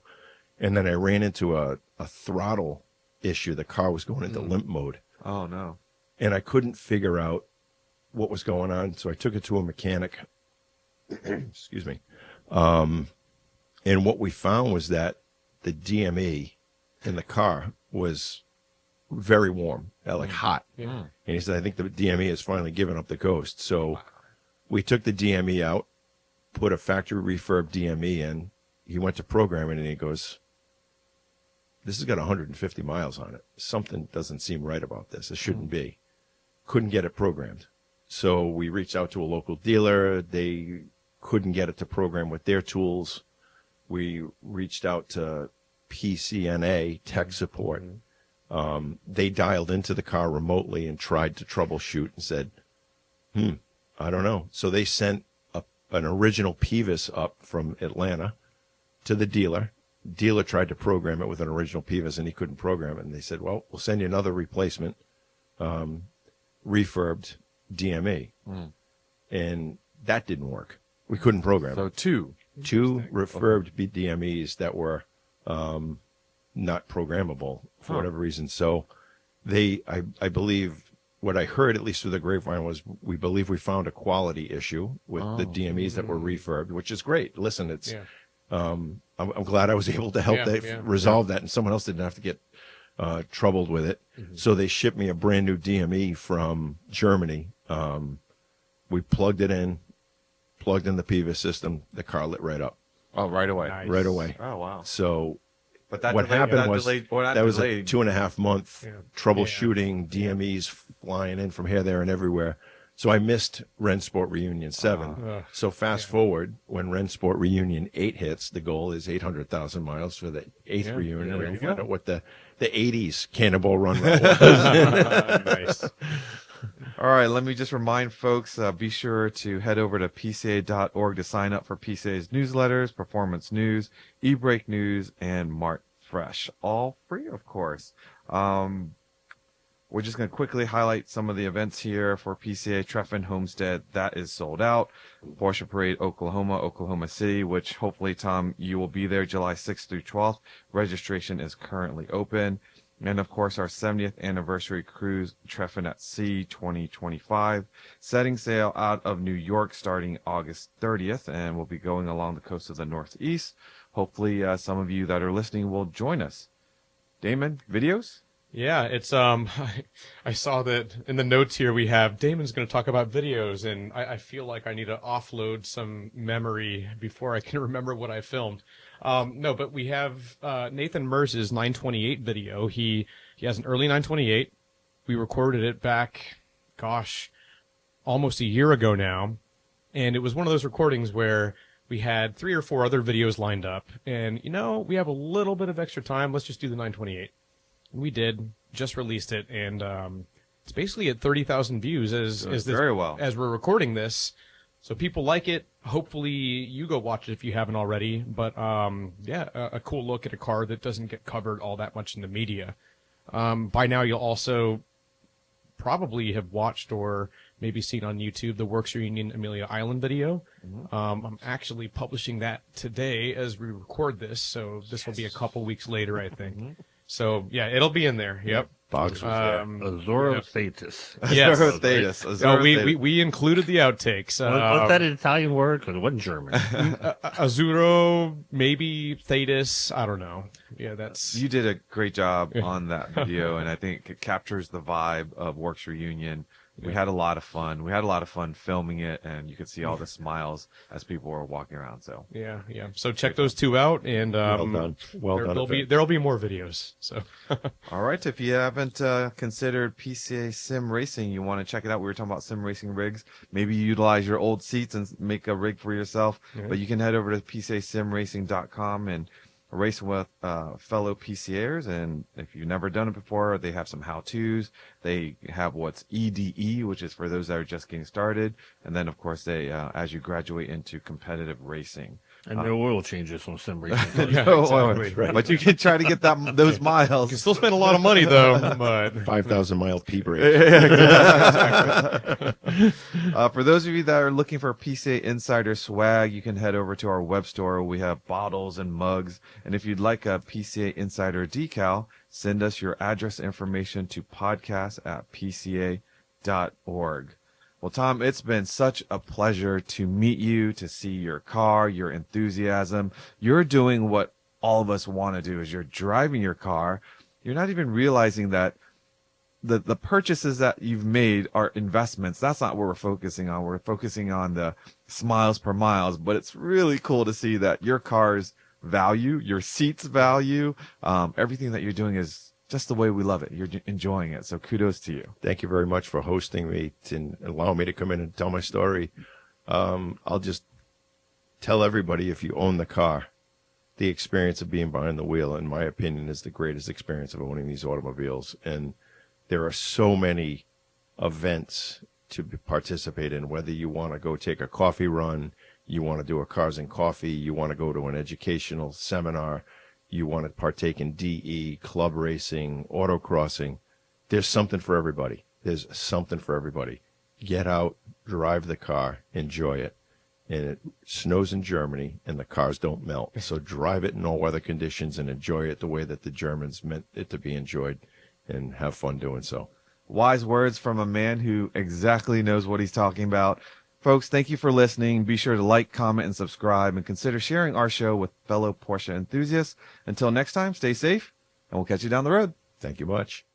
And then I ran into a throttle issue. The car was going into limp mode. Oh, no. And I couldn't figure out what was going on. So I took it to a mechanic. Excuse me. And what we found was that the DME in the car was very warm, like hot. And he said, I think the DME has finally given up the ghost. So we took the DME out, put a factory refurb DME in. He went to program it, and he goes, this has got 150 miles on it. Something doesn't seem right about this. It shouldn't be. Couldn't get it programmed. So we reached out to a local dealer. They couldn't get it to program with their tools. We reached out to PCNA tech support. They dialed into the car remotely and tried to troubleshoot and said, I don't know. So they sent an original Pevis up from Atlanta to the dealer. Dealer tried to program it with an original Pevis, and he couldn't program it. And they said, well, we'll send you another replacement, refurbed DME. And that didn't work. We couldn't program So it. two. Two refurbed DMEs that were not programmable for whatever reason. So I believe, what I heard, at least through the grapevine, was we believe we found a quality issue with the DMEs that were refurbed, which is great. Listen, it's I'm glad I was able to help resolve that, and someone else didn't have to get troubled with it. So they shipped me a brand new DME from Germany. We plugged it in, plugged in the Pevis system. The car lit right up. Oh, right away. Nice. Right away. Oh, wow. So But that what delayed- happened that was delayed- or that that was a delayed- 2.5 month troubleshooting, DMEs flying in from here, there, and everywhere. So I missed Rennsport Reunion 7. So fast forward, when Rennsport Reunion 8 hits, the goal is 800,000 miles for the 8th reunion. We're going to find out what the 80s Cannonball Run route was. Nice. All right, let me just remind folks, be sure to head over to PCA.org to sign up for PCA's newsletters, performance news, e-brake news, and Mart Fresh. All free, of course. We're just going to quickly highlight some of the events here for PCA Treffen Homestead. That is sold out. Porsche Parade Oklahoma City, which hopefully, Tom, you will be there July 6th through 12th. Registration is currently open. And, of course, our 70th anniversary cruise, Treffen at Sea 2025, setting sail out of New York starting August 30th, and we'll be going along the coast of the Northeast. Hopefully, some of you that are listening will join us. Damon, videos? Yeah, it's I saw that in the notes here we have Damon's going to talk about videos, and I feel like I need to offload some memory before I can remember what I filmed. No, but we have Nathan Merz's 928 video. He has an early 928. We recorded it back, almost a year ago now, and it was one of those recordings where we had 3 or 4 other videos lined up, and we have a little bit of extra time. Let's just do the 928. We did, just released it, and it's basically at 30,000 views as we're recording this. So people like it. Hopefully you go watch it if you haven't already. But a cool look at a car that doesn't get covered all that much in the media. By now you'll also probably have watched or maybe seen on YouTube the Werks Reunion Amelia Island video. Mm-hmm. I'm actually publishing that today as we record this, so this will be a couple weeks later, I think. Mm-hmm. So, yeah, it'll be in there. Yep. Boggs was there. Azorostatus. Yes. Azorostatus. We included the outtakes. Was that an Italian word? Because it wasn't German. Azuro, maybe Thetis. I don't know. Yeah, You did a great job on that video, and I think it captures the vibe of Werks Reunion. We had a lot of fun. We had a lot of fun filming it, and you could see all the smiles as people were walking around. So yeah. So check those 2 out, and well done. There'll be more videos. So all right, if you haven't considered PCA Sim Racing, you want to check it out. We were talking about sim racing rigs. Maybe you utilize your old seats and make a rig for yourself. Mm-hmm. But you can head over to PCASimRacing.com and race with fellow PCAers, and if you've never done it before, they have some how-tos. They have what's EDE, which is for those that are just getting started, and then of course they as you graduate into competitive racing. And no oil changes on sim racing. Right. But you can try to get those miles. You can still spend a lot of money though. But 5,000 mile P brake. For those of you that are looking for PCA Insider swag, you can head over to our web store. We have bottles and mugs. And if you'd like a PCA Insider decal, send us your address information to podcast@pca.org. Well, Tom, it's been such a pleasure to meet you, to see your car, your enthusiasm. You're doing what all of us want to do is you're driving your car. You're not even realizing that the purchases that you've made are investments. That's not what we're focusing on. We're focusing on the smiles per miles, but it's really cool to see that your car's value, your seat's value, everything that you're doing is just the way we love it. You're enjoying it. So kudos to you. Thank you very much for hosting me and allowing me to come in and tell my story. I'll just tell everybody, if you own the car, the experience of being behind the wheel, in my opinion, is the greatest experience of owning these automobiles. And there are so many events to participate in, whether you want to go take a coffee run, you want to do a cars and coffee, you want to go to an educational seminar, you want to partake in DE, club racing, autocrossing. There's something for everybody. There's something for everybody. Get out, drive the car, enjoy it. And it snows in Germany, and the cars don't melt. So drive it in all weather conditions and enjoy it the way that the Germans meant it to be enjoyed, and have fun doing so. Wise words from a man who exactly knows what he's talking about. Folks, thank you for listening. Be sure to like, comment, and subscribe, and consider sharing our show with fellow Porsche enthusiasts. Until next time, stay safe, and we'll catch you down the road. Thank you much.